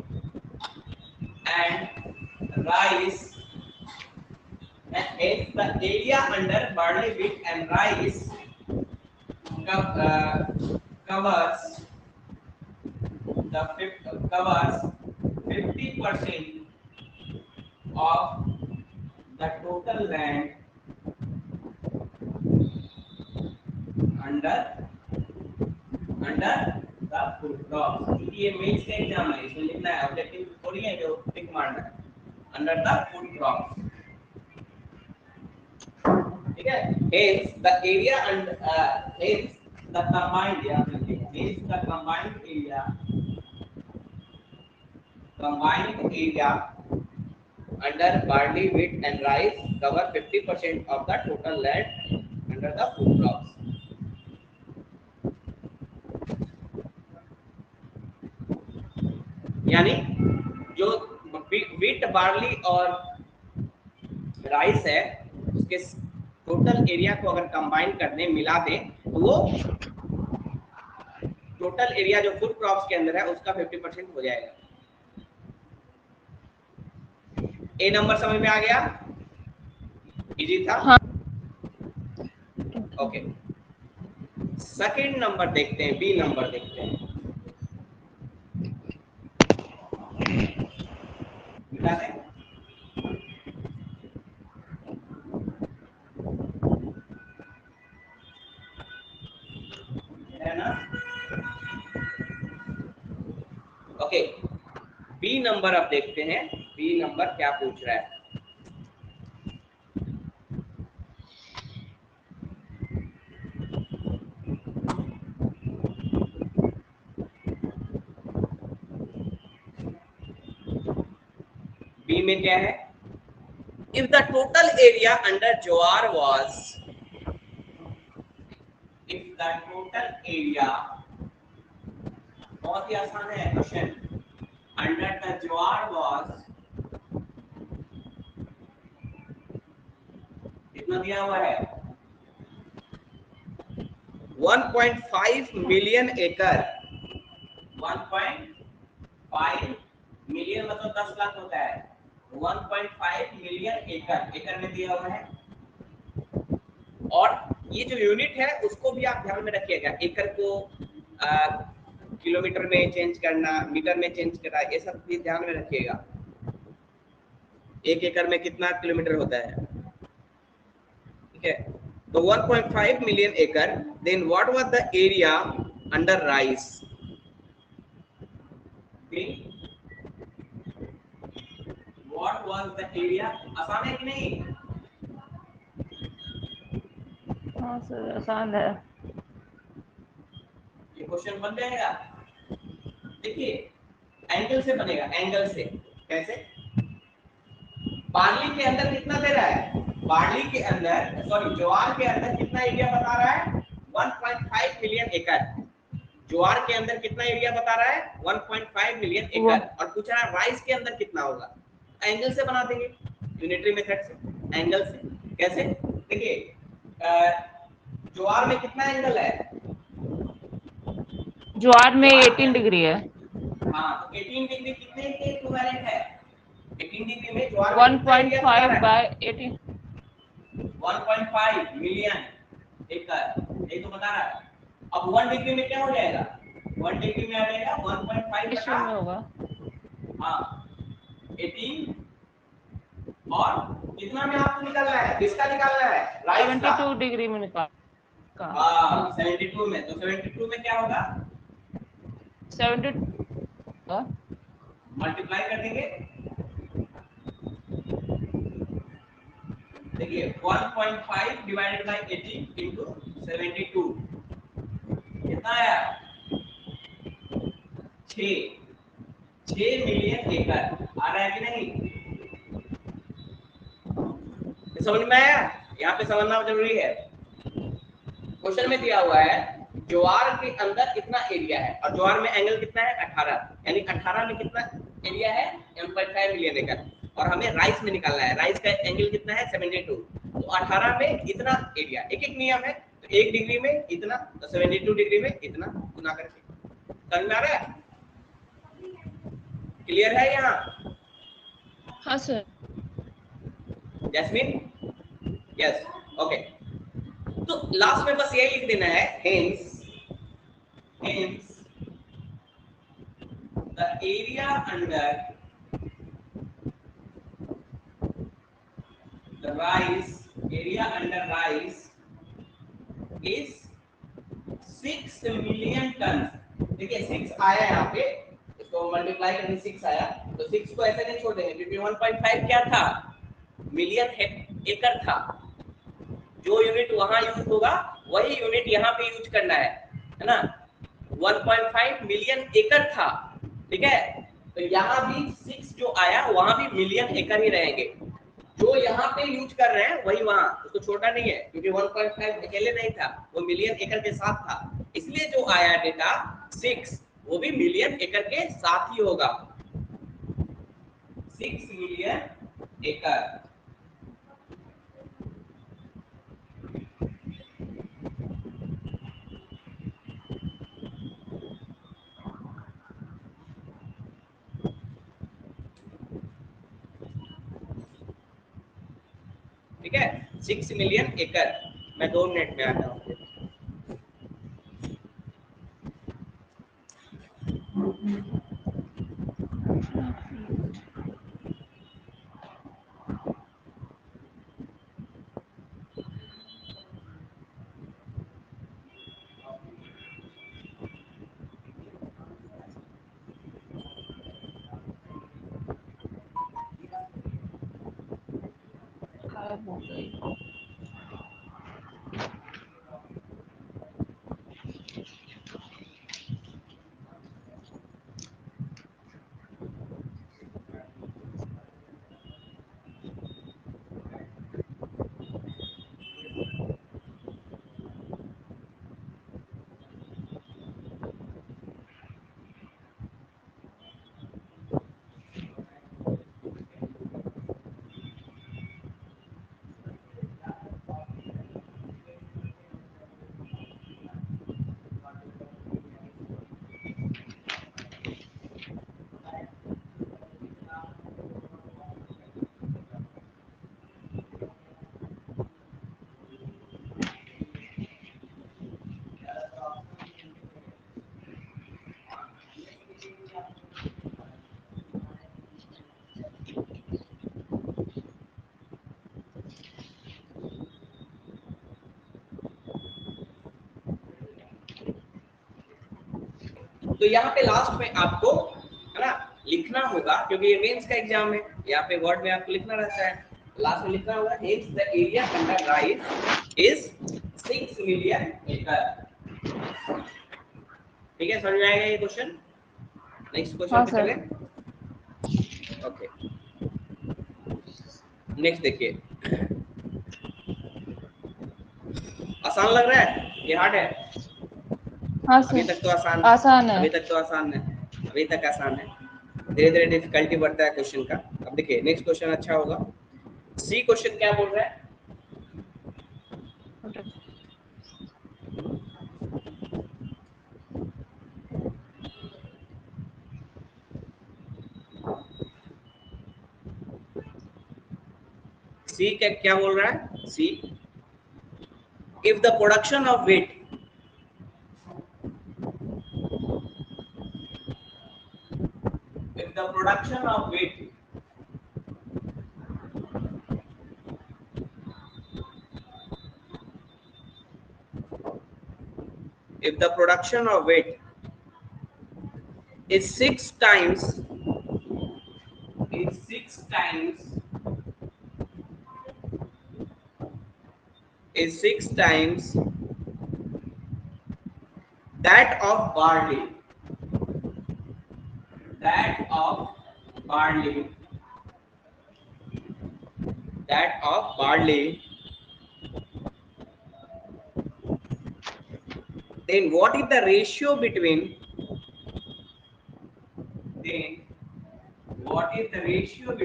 and rice, and hence the area under barley wheat and rice covers 50% of the total land under the food crops। क्योंकि ये मेंस का एग्जाम है, इसमें लिखना है, ऑब्जेक्टिव थोड़ी है जो टिक मारना है। अंडर द फूड क्रॉप्स, ठीक है। hence the area and hence the combined area under barley, wheat and rice cover 50% of the total land under the food crops। यानी जो व्हीट, बार्ली और राइस है उसके टोटल एरिया को अगर कंबाइन कर दें, मिला दें, तो वो टोटल एरिया जो फूड क्रॉप्स के अंदर है उसका 50% हो जाएगा। ए नंबर समझ में आ गया? इजी था? हाँ। ओके, सेकंड नंबर देखते हैं, बी नंबर देखते हैं। मिला है? है ना? ओके, बी नंबर अब देखते हैं, बी नंबर क्या पूछ रहा है। बी में क्या है? If the total area under jowar was, if the total area, बहुत ही आसान है question, under the jowar was, कितना दिया हुआ है? 1.5 मिलियन एकड़। 1.5 मिलियन मतलब 10 लाख होता है। 1.5 मिलियन एकड़, एकड़ में दिया हुआ है। और ये जो यूनिट है उसको भी आप ध्यान में रखिएगा, एकड़ को किलोमीटर में चेंज करना, मीटर में चेंज करना, ये सब भी ध्यान में रखिएगा। एक एकड़ में कितना किलोमीटर होता है, ठीक है। तो 1.5 मिलियन एकड़। Then what was the area under rice? What was the area? आसान है कि नहीं? हाँ सर, आसान है। ये क्वेश्चन बन जाएगा। देखिए एंगल से बनेगा, एंगल से। कैसे? बार्ली के अंदर कितना दे रहा है? बार्ली के अंदर, सॉरी ज्वार के अंदर कितना एरिया बता रहा है? 1.5 मिलियन एकड़। ज्वार के अंदर कितना एरिया बता रहा है? 1.5 मिलियन एकड़। और पूछ रहा है राइस के अंदर कितना होगा? एंगल से बना देंगे, यूनिटरी मेथड से, एंगल से। कैसे? देखिए ज्वार में कितना एंगल है? ज्वार में 18 डिग्री है। हाँ, तो 18 डिग्री कितने के इक्विवेलेंट है? 18 डिग्री में ज्वार 1.5 बाय 18, 1.5 मिलियन एकड़, यही तो बता रहा है। अब 1 डिग्री में क्या हो जाएगा? 1 डिग्री में आ जाएगा 1.5 रेशियो में होगा। हाँ 18, और कितना में आपको निकालना है? किसका निकालना है? राइस का। 72 डिग्री में निकाल। हाँ 72 में, तो 72 में क्या होगा? 72 मल्टीप्लाई कर देंगे। देखिए 1.5 डिवाइडेड बाय 18 इनटू 72 कितना आया? 6 मिलियन एकड़। आ रहा है कि नहीं? समझ में आया? यहाँ पे समझना जरूरी है। क्वेश्चन में दिया हुआ है ज्वार के अंदर कितना एरिया है, और ज्वार में एंगल कितना है? 18, यानी 18 में कितना एरिया है? 1.5 मिलियन एकड़। और हमें राइस में निकालना है, राइस का एंगल कितना है? 72। तो 18 में इतना एरिया, एक एक नियम है, तो 1 डिग्री में इतना, तो 72 डिग्री में इतना गुना करके। समझ में आ रहा है? क्लियर है यहाँ? हाँ सर। जैस्मिन? Yes, okay. तो लास्ट में बस यही लिख देना है, hence the area under the rice is 6 million ton. देखिए 6 आया यहाँ पे, इसको मल्टीप्लाई करके 6 आया, तो 6 को ऐसे नहीं छोड़ देंगे क्योंकि 1.5 क्या था, मिलियन एकड़ था। जो यूनिट वहां यूज होगा वही यूनिट यहाँ पे यूज करना है ना। 1.5 मिलियन एकड़ था, ठीक है। तो यहाँ भी 6 जो आया वहां भी मिलियन एकड़ ही रहेंगे। जो यहाँ पे यूज कर रहे हैं वही वहां, उसको छोड़ना नहीं है क्योंकि 1.5 अकेले नहीं था, वो मिलियन एकड़ के साथ था। इसलिए जो आया डेटा 6 वो भी मिलियन एकड़ के साथ ही होगा, 6 मिलियन एकड़। ठीक है, 6 मिलियन एकड़। मैं 2 मिनट में आता हूँ। खराब हो गई। तो यहाँ पे लास्ट में आपको है ना लिखना होगा, क्योंकि ये मेंस का एग्जाम है, यहाँ पे वर्ड में आपको लिखना रहता है। लास्ट में लिखना होगा hence the area under rice is 6 million एकड़। ठीक है, समझ में आएगा ये क्वेश्चन। नेक्स्ट क्वेश्चन हाँ पे सर। चले। ओके, नेक्स्ट देखिए। आसान लग रहा है ये हार्ड है? हाँ अभी सर, तक तो आसान आसान है। अभी तक तो आसान है, अभी तक आसान है। धीरे धीरे डिफिकल्टी बढ़ता है क्वेश्चन का। अब देखिए नेक्स्ट क्वेश्चन अच्छा होगा। सी क्वेश्चन क्या बोल रहा है? सी क्या बोल रहा है? See, if the production of wheat if the production of weight if the production of weight is 6 times is 6 times that of barley, that of barley then what is the ratio between what is the ratio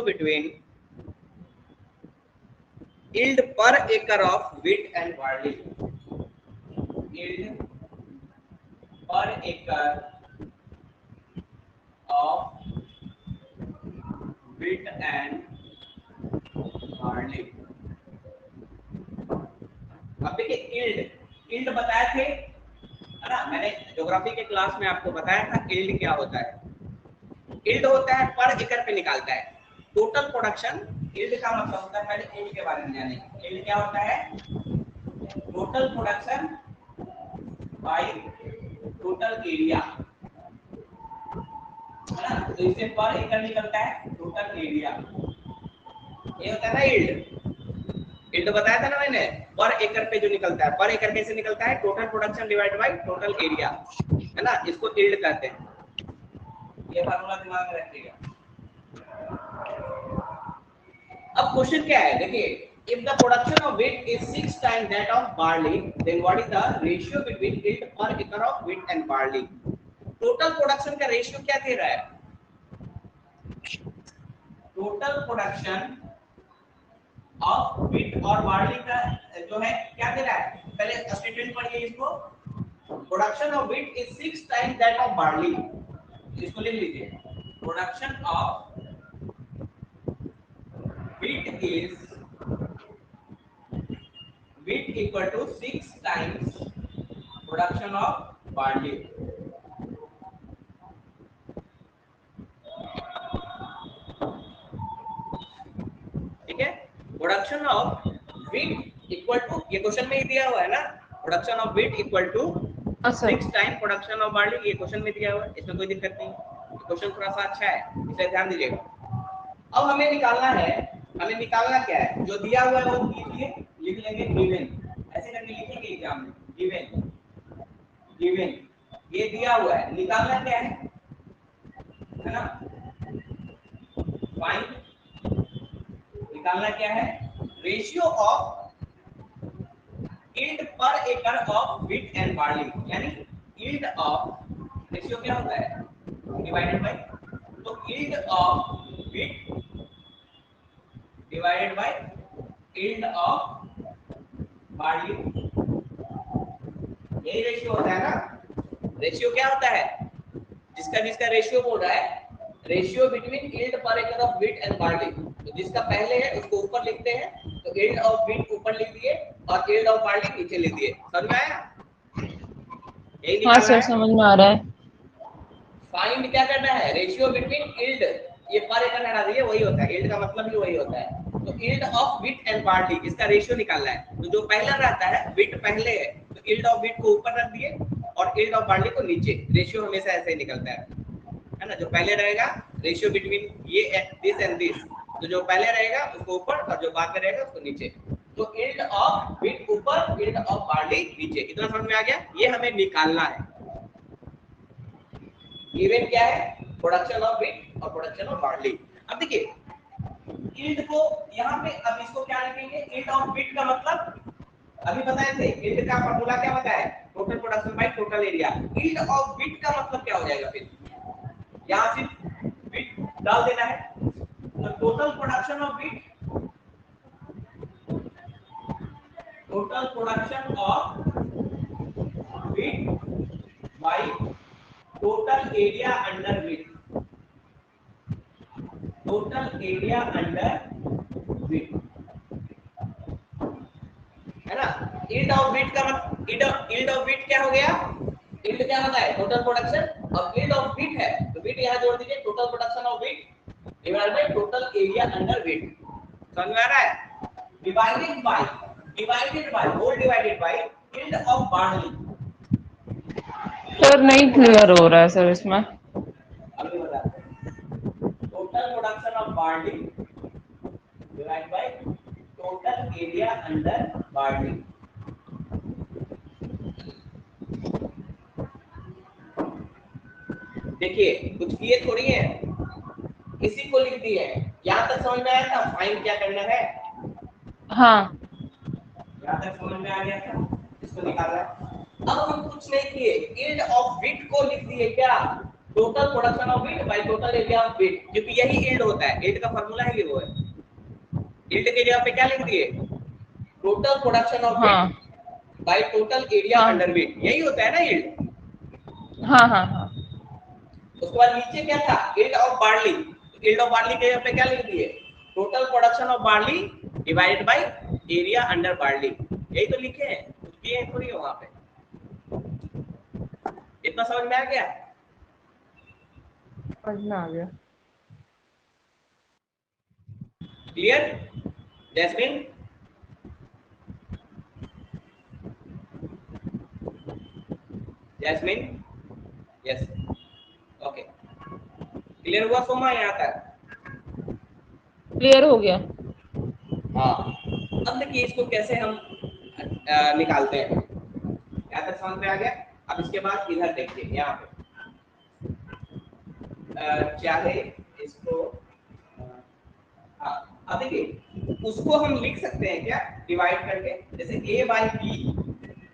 between yield per acre of wheat and barley? Yield पर एकड़ ऑफ wheat and barley। अब देखिए यील्ड बताए थे, है ना, मैंने ज्योग्राफी के क्लास में आपको बताया था यील्ड क्या होता है। यील्ड होता है पर एकड़ पे निकालता है टोटल प्रोडक्शन। यील्ड का मतलब होता है, पहले यील्ड के बारे में जानेंगे। यील्ड क्या होता है? Total production by total area, है ना। तो इससे पर एकड़ निकलता है टोटल एरिया, ये होता है ना यील्ड। यील्ड बताया था ना मैंने, पर एकड़ पे जो निकलता है। पर एकड़ कैसे निकलता है? Total production divide by total area, है ना, इसको यील्ड कहते हैं। ये फार्मूला दिमाग में रखिएगा। अब क्वेश्चन क्या है देखिए, if the production of wheat is 6 times that of barley, then what is the ratio between yield per acre of wheat and barley? Total production का रेशियो क्या दे रहा है? टोटल प्रोडक्शन ऑफ व्हीट और बार्ली का जो है क्या दे रहा है? पहले स्टेटमेंट पढ़िए इसको। Production of wheat is 6 times that of barley, इसको लिख लीजिए। Production of wheat is wheat equal to 6 times production of barley. ठीक है, production of wheat equal to, ये क्वेश्चन में ही दिया हुआ है ना, production of wheat equal to 6 time production of barley, ये क्वेश्चन में दिया हुआ है, इसमें कोई दिक्कत नहीं। क्वेश्चन थोड़ा सा अच्छा है, इसे ध्यान दीजिएगा। अब हमें निकालना है, हमें निकालना क्या है? जो दिया हुआ है वो कीजिए, लिख लेंगे गिवन, ऐसे करके लिखेंगे एग्जाम में, गिवन गिवन, ये दिया हुआ है। निकालना क्या है ना, फाइंड, निकालना क्या है? रेशियो ऑफ यील्ड पर एकड़ ऑफ व्हीट एंड बार्ली, यानी यील्ड ऑफ, रेशियो क्या होता है? डिवाइडेड बाय, तो yield of wheat divided by yield of barley, यही रेशियो होता है ना। रेशियो क्या होता है? जिसका जिसका रेशियो बोल रहा है, रेशियो बिटवीन यील्ड पर एकड़ ऑफ व्हीट एंड बार्ली। तो जिसका पहले है उसको ऊपर लिखते हैं, तो यील्ड ऑफ व्हीट ऊपर लिख दिए और यील्ड ऑफ बार्ली नीचे लिख दिए। समझ में आया? यही हाँ निकालना सर, है। समझ में आ रहा है। फाइंड क्या करना है? रेशियो बिटवीन यील्ड, ये पर एकड़ हटा दीजिए, वही होता है यील्ड का मतलब ही वही होता है। तो yield of wheat and barley, इसका रेशियो निकालना है। तो जो पहला रहता है, व्हीट पहले है, तो यील्ड ऑफ व्हीट को ऊपर रख दिए और यील्ड ऑफ बार्ली को नीचे। रेशियो हमेशा ऐसे ही निकलता है ना। जो पहले रहेगा रेशियो बिटवीन ये दिस एंड दिस, तो जो पहले रहेगा उसको ऊपर और जो बाद में रहेगा उसको नीचे। तो यील्ड ऑफ व्हीट ऊपर, यील्ड ऑफ बार्ली नीचे। इतना समझ में आ गया? ये हमें निकालना है। गिवन क्या है? प्रोडक्शन ऑफ व्हीट और प्रोडक्शन ऑफ बार्ली। अब देखिए यील्ड को यहाँ पे, अब इसको क्या लिखेंगे? यील्ड ऑफ व्हीट का मतलब अभी बताए थे, यील्ड का फार्मूला क्या बताया? Total production by total area. Yield of wheat का मतलब क्या हो जाएगा? फिर यहाँ सिर्फ व्हीट डाल देना है, तो total production of wheat, total production of wheat by total area under wheat, total area under wheat, है ना। यील्ड ऑफ व्हीट का मतलब, यील्ड ऑफ व्हीट क्या हो गया? यील्ड क्या होता है? टोटल प्रोडक्शन, और यील्ड ऑफ व्हीट है तो व्हीट यहाँ जोड़ दीजिए, total production of wheat divided by total area under wheat. समझ में आ रहा है? Divided by whole divided by yield of barley. Sir नहीं क्लियर हो रहा है सर इसमें। अभी बताते हैं। Total production of barley divided by total area under barley. देखिए कुछ किए थोड़ी है, इसी को लिख दिए। यहाँ तक समझ में आया था? फाइंड क्या करना है? हाँ यहाँ तक समझ में आ गया था? इसको निकालना है। अब हम कुछ नहीं किए, यील्ड ऑफ व्हीट को लिख दिए क्या? Total production of wheat by total area of wheat, क्योंकि यही यील्ड होता है। यील्ड का फार्मूला है ये, वो है। यील्ड के जगह पे क्या लिख दिए? Total production of wheat by total area under wheat, यही होता है ना यील्ड। हाँ हाँ हाँ। उसके बाद नीचे क्या था, yield of barley, yield of barley के यहाँ पे क्या लिख दिए, total production of barley divided by area under barley, यही तो लिखे हैं, कुछ दिए थोड़ी है वहां पे। इतना समझ में आ गया? समझ में आ गया। Clear Jasmine? Jasmine yes, okay, clear हुआ सोमा यहाँ तक? क्लियर हो गया। हाँ, अब देखिए इसको कैसे हम निकालते हैं, यहाँ तक समझ में आ गया। अब इसके बाद इधर देखिए, यहाँ पे चाहे इसको हाँ, अब देखिए उसको हम लिख सकते हैं क्या, डिवाइड करके, जैसे a by B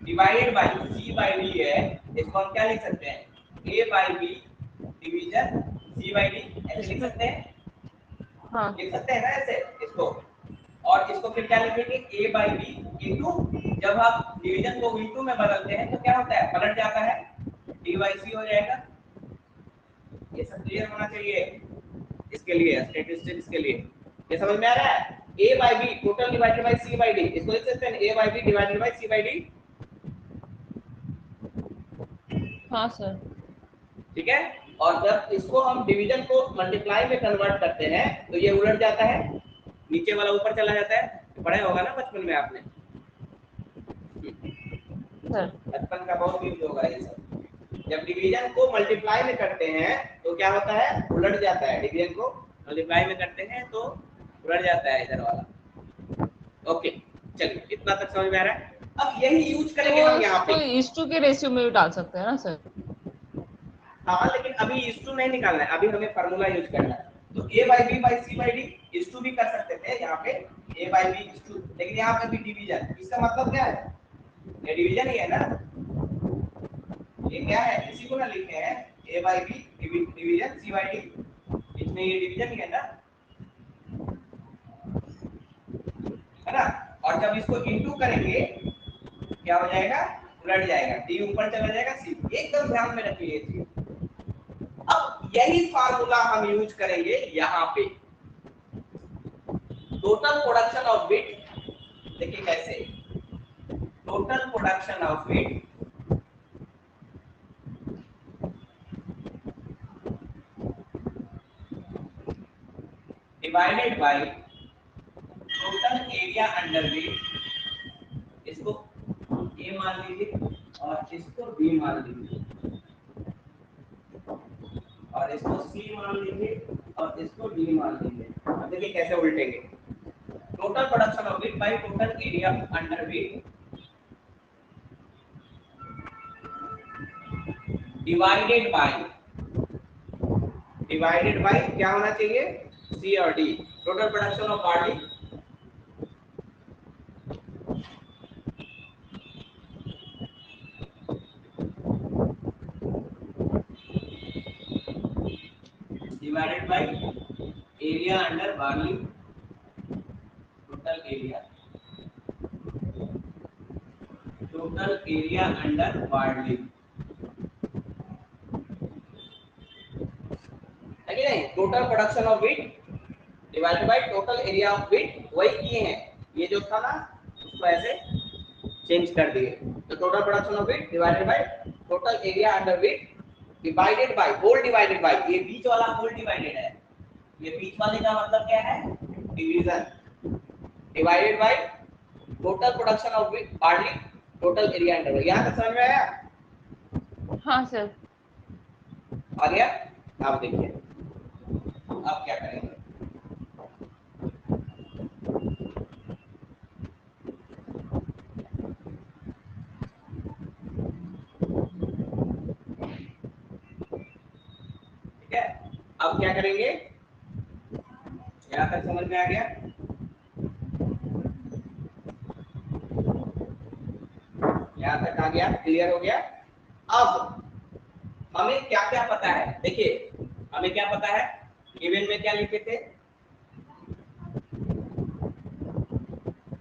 divided by c by D है, इसको हम क्या लिख सकते हैं, a by B division c by D, ऐसे लिख सकते हैं, हाँ लिख सकते हैं ना ऐसे इसको। और इसको फिर क्या लिखेंगे, a बाई बी इंटू, जब आप डिवीजन को इंटू में बदलते हैं तो क्या होता है, पलट जाता है, d बाई सी हो जाएगा। ये सब क्लियर होना चाहिए इसके लिए, स्टैटिस्टिक्स के लिए। ये समझ में आ रहा है? a by B total divided by c by D, इसको लिख सकते हैं a by B divided by c by D, हाँ सर। ठीक है। और जब इसको हम डिवीजन को मल्टीप्लाई में कन्वर्ट करते हैं तो ये उलट जाता है, नीचे वाला ऊपर चला जाता है, पढ़ा होगा ना बचपन में आपने, सर बचपन का बहुत यूज होगा ये सब। जब डिवीजन को मल्टीप्लाई में करते हैं तो क्या होता है, उलट जाता है, डिवीजन को मल्टीप्लाई में करते हैं तो उलट जाता है इधर वाला। ओके चलिए, इतना तक समझ में आ रहा है। अब यही यूज करेंगे हम यहाँ पे। तो इस टू के रेशियो में भी डाल सकते हैं ना सर? हाँ, लेकिन अभी इस टू नहीं निकालना है, अभी हमें फार्मूला यूज करना है। तो a by B by C by D is to भी कर सकते थे यहाँ पे, a by B is to, लेकिन यहाँ पे भी डिवीजन, इसका मतलब क्या है, ये डिवीजन ही है ना, ये क्या है, इसी को ना लिखे हैं a by B division c by D, इसमें ये डिवीजन ही है ना, है ना। और जब इसको इनटू करेंगे क्या हो जाएगा, उलट जाएगा, d ऊपर चला जाएगा, c, एकदम ध्यान में रखिए ये चीज। अब यही फार्मूला हम यूज करेंगे यहाँ पे, टोटल प्रोडक्शन ऑफ व्हीट, देखिए कैसे, total production of wheat divided by total area under wheat, इसको a मान लीजिए और इसको b मान लीजिए और इसको c मान लीजिए और इसको d मान लीजिए। अब देखिए कैसे उल्टेंगे, total production of wheat by total area under wheat divided by क्या होना चाहिए, c और d, total production of barley divided by area under barley, total area under barley, है कि नहीं, total production of wheat divided by total area of wheat, वही किए हैं, ये जो था ना उसको ऐसे चेंज कर दिए। तो total production of wheat divided by total area under wheat divided by, whole divided by, ये बीच वाला होल डिवाइडेड है, ये बीच वाले का मतलब क्या है, division, divided by total production of wheat barley total area under wheat. यहाँ तक समझ में आया? हाँ सर। आ गया? आप देखिए अब क्या करेंगे, ठीक है। अब क्या करेंगे, यहाँ तक समझ में आ गया? यहाँ तक आ गया, क्लियर हो गया? अब हमें क्या क्या पता है, देखिए हमें क्या पता है, गिवन में क्या लिखे थे,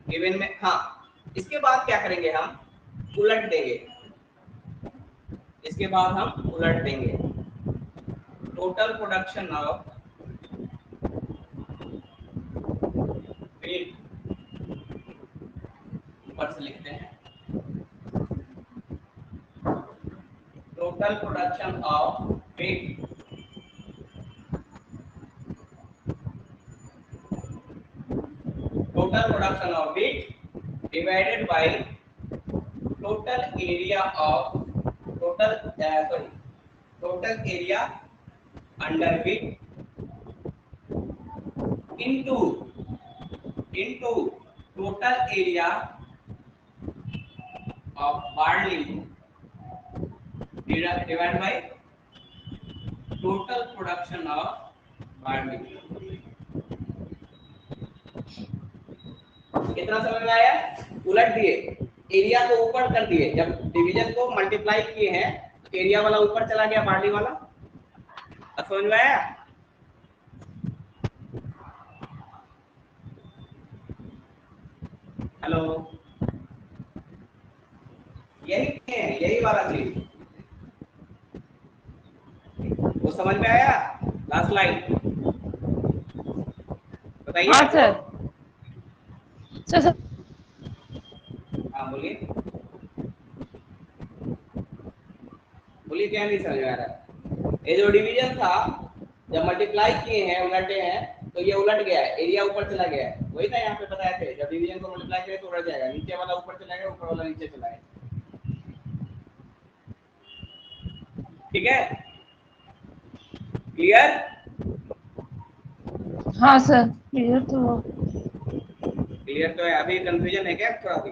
गिवन में, हाँ, इसके बाद क्या करेंगे हम, उलट देंगे, इसके बाद हम उलट देंगे। टोटल प्रोडक्शन ऑफ व्हीट, ऊपर से लिखते हैं total production of wheat total production of wheat divided by total area of total area under wheat into total area of barley divided by total production of barley। कितना समझ में आया? उलट दिए, एरिया को ऊपर कर दिए, जब डिवीजन को मल्टीप्लाई किए हैं तो एरिया वाला ऊपर चला गया, बार्ली वाला। अब समझ में आया? हेलो, यही वाला चीज वो समझ में आया? लास्ट लाइन बताइए। हाँ सर। सर हाँ बोलिए, क्या नहीं समझ में आ रहा? ये जो डिवीजन था, जब मल्टीप्लाई किए हैं, उलटे हैं, तो ये उलट गया है, एरिया ऊपर चला गया है। वही था यहाँ पे बताए थे, जब डिवीजन को मल्टीप्लाई करें तो उलट जाएगा, नीचे वाला ऊपर चला गया, ऊपर वाला नीचे चला गया। ठीक है, क्लियर? हाँ सर क्लियर तो है। अभी कंफ्यूजन है क्या थोड़ा भी?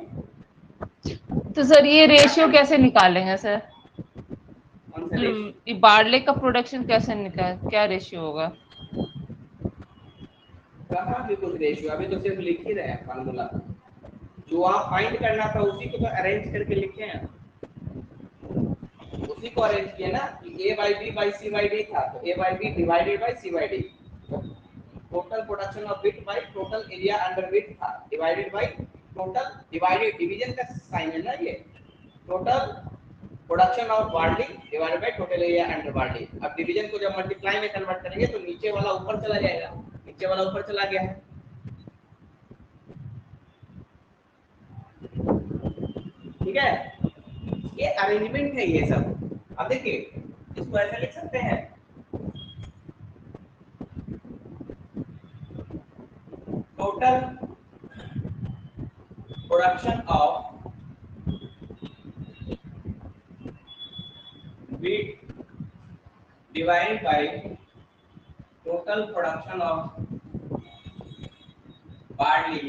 तो सर ये रेशियो कैसे निकालेंगे सर? कौन सा रेशियो? ये बार्ले का प्रोडक्शन कैसे निकाल, क्या रेशियो होगा? कहाँ भी कुछ रेशियो, अभी तो सिर्फ लिख ही रहे हैं फार्मूला। जो आप फाइंड करना था उसी को तो अरेंज करके लिखे हैं, उसी को अरेंज किया ना कि a by b by c by d था, तो a by b divided by c by d, total production of wheat by total area under wheat था, divided by total, divided division का साइन है ना ये, total production of barley divided by total area under barley. अब डिवीजन को जब मल्टीप्लाई में कन्वर्ट करेंगे तो नीचे वाला ऊपर चला जाएगा, नीचे वाला ऊपर चला गया है। ठीक है, ये अरेंजमेंट है ये सब। अब देखिए इसको ऐसे लिख सकते हैं, total production of wheat divided by total production of barley,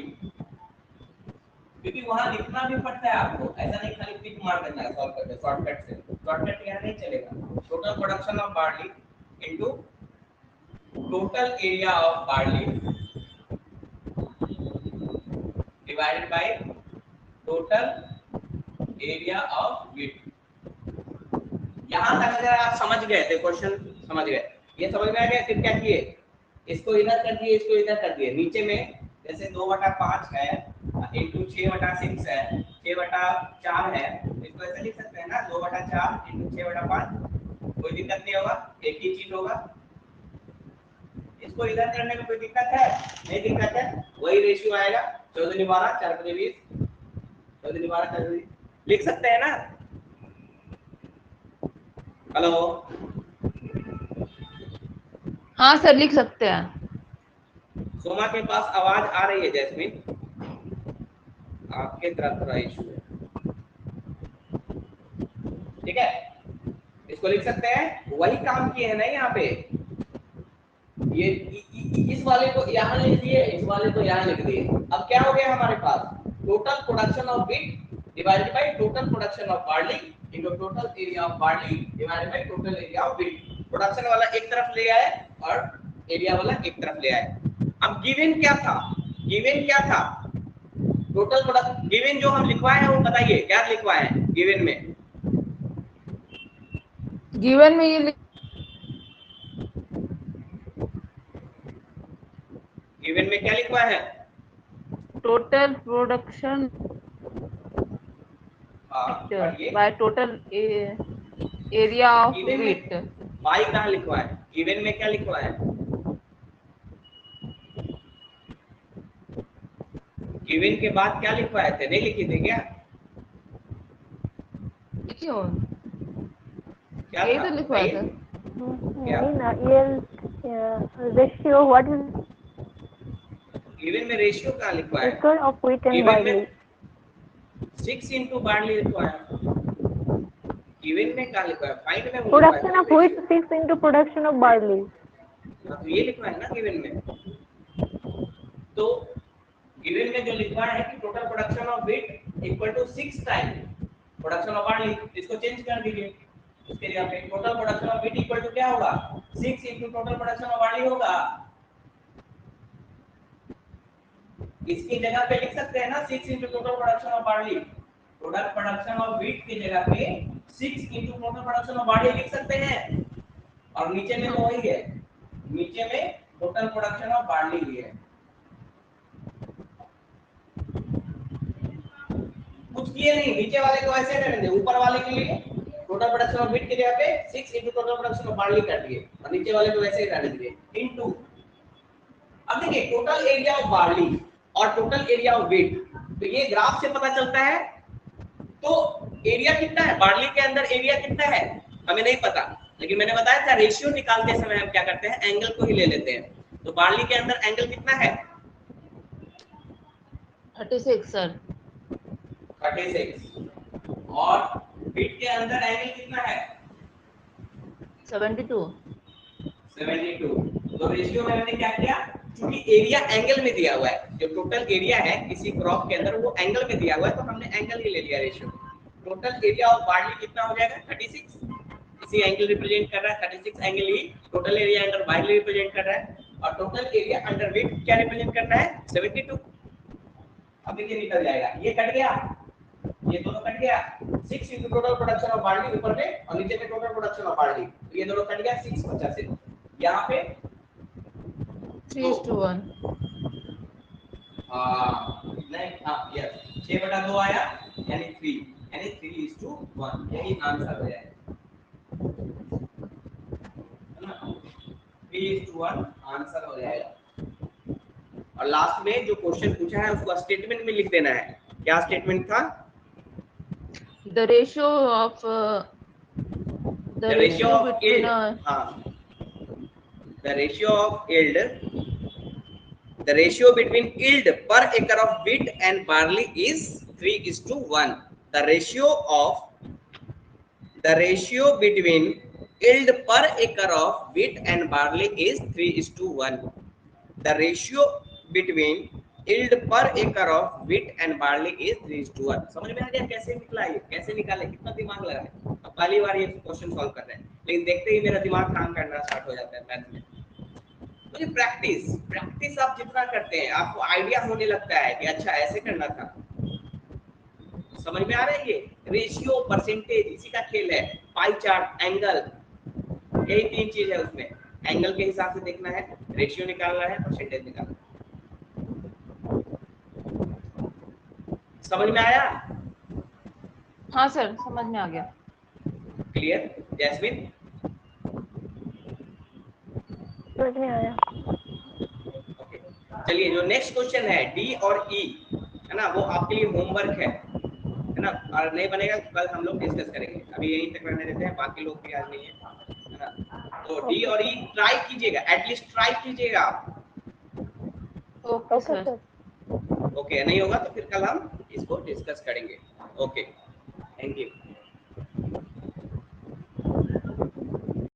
क्योंकि वहां लिखना भी पड़ता है आपको, ऐसा नहीं खाली टिक मार देना है शॉर्टकट से, शॉर्टकट यहाँ नहीं चलेगा। Total production of barley into total area of barley divided by total area of wheat. यहाँ तक अगर आप समझ गए थे, क्वेश्चन समझ गए, ये समझ में आ गया, फिर क्या किए, इसको इधर कर दिए, इसको इधर कर दिए। नीचे में जैसे 2/5 है इंटू 6/6 है, 6/4 है, इसको ऐसे लिख सकते हैं ना, 2/4 इंटू 6/5। कोई दिक्कत नहीं होगा, एक ही चीज होगा। इसको इधर करने में कोई दिक्कत है? नहीं दिक्कत है, वही रेशियो आएगा, 14 12 4 20, 14 12 4 20 लिख सकते हैं ना। हेलो, हाँ सर लिख सकते हैं। सोमा के पास आवाज आ रही है जैस्मिन, आपके तरफ थोड़ा इशू है। ठीक है, इसको लिख सकते हैं, वही काम किए हैं ना यहाँ पे। ये इस वाले को यहाँ लिख दिए, इस वाले को यहाँ लिख दिए। अब क्या हो गया हमारे पास, total production of wheat divided by total production of barley into total area of barley divided by total area of wheat. Production वाला एक तरफ ले आए और एरिया वाला एक तरफ ले आए। अब गिवन क्या था, टोटल प्रोडक्ट गिवन जो हम लिखवाए हैं वो बताइए, क्या लिखवाए हैं गिवन में? गिवन में ये गिवन में क्या लिखवाए हैं? Total production by total area of given wheat. में y कहाँ लिखवा है? गिवन में क्या लिखवा है? गिवन के बाद क्या लिखवाए थे? नहीं लिखी थी क्या? क्यों? क्या यही था तो लिखवाया था। क्या? नहीं ना, रेशियो व्हाट इज गिवन में रेशियो कहाँ लिखवाया है? Ratio of wheat and given barley? में 6 into बार्ली लिखवाया। गिवन में कहाँ लिखवाया? फाइंड में वो लिखवाया प्रोडक्शन था of wheat ratio. 6 into production of barley. हाँ, तो ये लिखवाया ना गिवन में। तो गिवन में जो लिखवाया है कि total production of wheat equal to 6 time production of barley, इसको चेंज कर दीजिए। उसके लिए पे total production of wheat equal to क्या होगा? 6 into total production of barley होगा। इसकी जगह पे लिख सकते हैं ना 6 into total production of barley. Product production of wheat की जगह पे 6 into total production of barley लिख सकते हैं। और नीचे में तो वही है, नीचे में टोटल प्रोडक्शन ऑफ बार्ली भी है। कुछ किए नहीं, नीचे वाले को ऐसे रहने दे, ऊपर वाले के लिए टोटल प्रोडक्शन ऑफ व्हीट की जगह पे 6 into total production of barley कर दिए और नीचे वाले को वैसे ही रहने दिए इनटू। अब देखिए टोटल एरिया ऑफ बार्ली और टोटल एरिया ऑफ व्हीट, तो ये ग्राफ से पता चलता है। तो एरिया कितना है बार्ली के अंदर? एरिया कितना है हमें नहीं पता, लेकिन मैंने बताया था रेशियो निकालते समय हम क्या करते हैं, एंगल को ही ले लेते हैं। तो बार्ली के अंदर एंगल कितना है? 36 सर। 36। और व्हीट के अंदर एंगल कितना है? 72। 72। तो रेशियो में हमने क्या किया, क्योंकि एरिया एंगल में दिया हुआ है, जो टोटल एरिया है किसी क्रॉप के अंदर वो एंगल में दिया हुआ है, तो हमने एंगल ही ले लिया ratio. Total area of barley कितना हो जाएगा? 36। इसी एंगल रिप्रेजेंट कर रहा है, 36 एंगल ही total area under barley represent कर रहा है। और टोटल एरिया अंडर व्हीट क्या रिप्रेजेंट कर रहा है? 72। अब देखिए निकल जाएगा, ये कट गया, ये दोनों कट गया। 6 into total production of barley ऊपर में और नीचे में टोटल प्रोडक्शन ऑफ बार्ली, तो ये दोनों कट गया, 6 बचा सिर्फ। यहाँ पे 3:1। नहीं, यस 6/2 आया, यानी 3, यानी 3:1, यही आंसर हो जाएगा। 3:1 आंसर हो जाएगा। और लास्ट में जो क्वेश्चन पूछा है उसको स्टेटमेंट में लिख देना है। क्या स्टेटमेंट था? The ratio of The ratio of between yield, the ratio of yield, the ratio between yield per acre of wheat and barley is 3:1. The ratio between yield per acre of wheat and barley is 3:1. The ratio between yield per acre of wheat and barley is 3:1. समझ में आ गया कैसे निकला ये, कैसे निकाले, कितना दिमाग लगा है? अब पहली बार ये क्वेश्चन सॉल्व कर रहे हैं, लेकिन देखते ही मेरा दिमाग काम करना स्टार्ट हो जाता है मैथ में। तो ये प्रैक्टिस आप जितना करते हैं आपको आइडिया होने लगता है कि अच्छा ऐसे करना था। समझ में आ रहा है? ये रेशियो, परसेंटेज, इसी का खेल है। पाई चार्ट, एंगल, यही 3 चीज है उसमें। एंगल के हिसाब से देखना है, रेशियो निकालना है, परसेंटेज निकालना है। समझ में आया? हाँ सर समझ में आ गया। Clear Jasmine? समझ में आया। ओके, चलिए जो नेक्स्ट क्वेश्चन है डी और ई, है ना, वो आपके लिए होमवर्क है ना, और नहीं बनेगा कल हम लोग डिस्कस करेंगे। अभी यहीं तक रहने देते हैं, बाकी लोग भी आज नहीं है ना। तो डी और ई ट्राई कीजिएगा, एटलीस्ट ट्राई कीजिएगा। Okay okay sir. Sir. Okay, नहीं होगा तो फिर कल हम इसको डिस्कस करेंगे। Okay, thank you.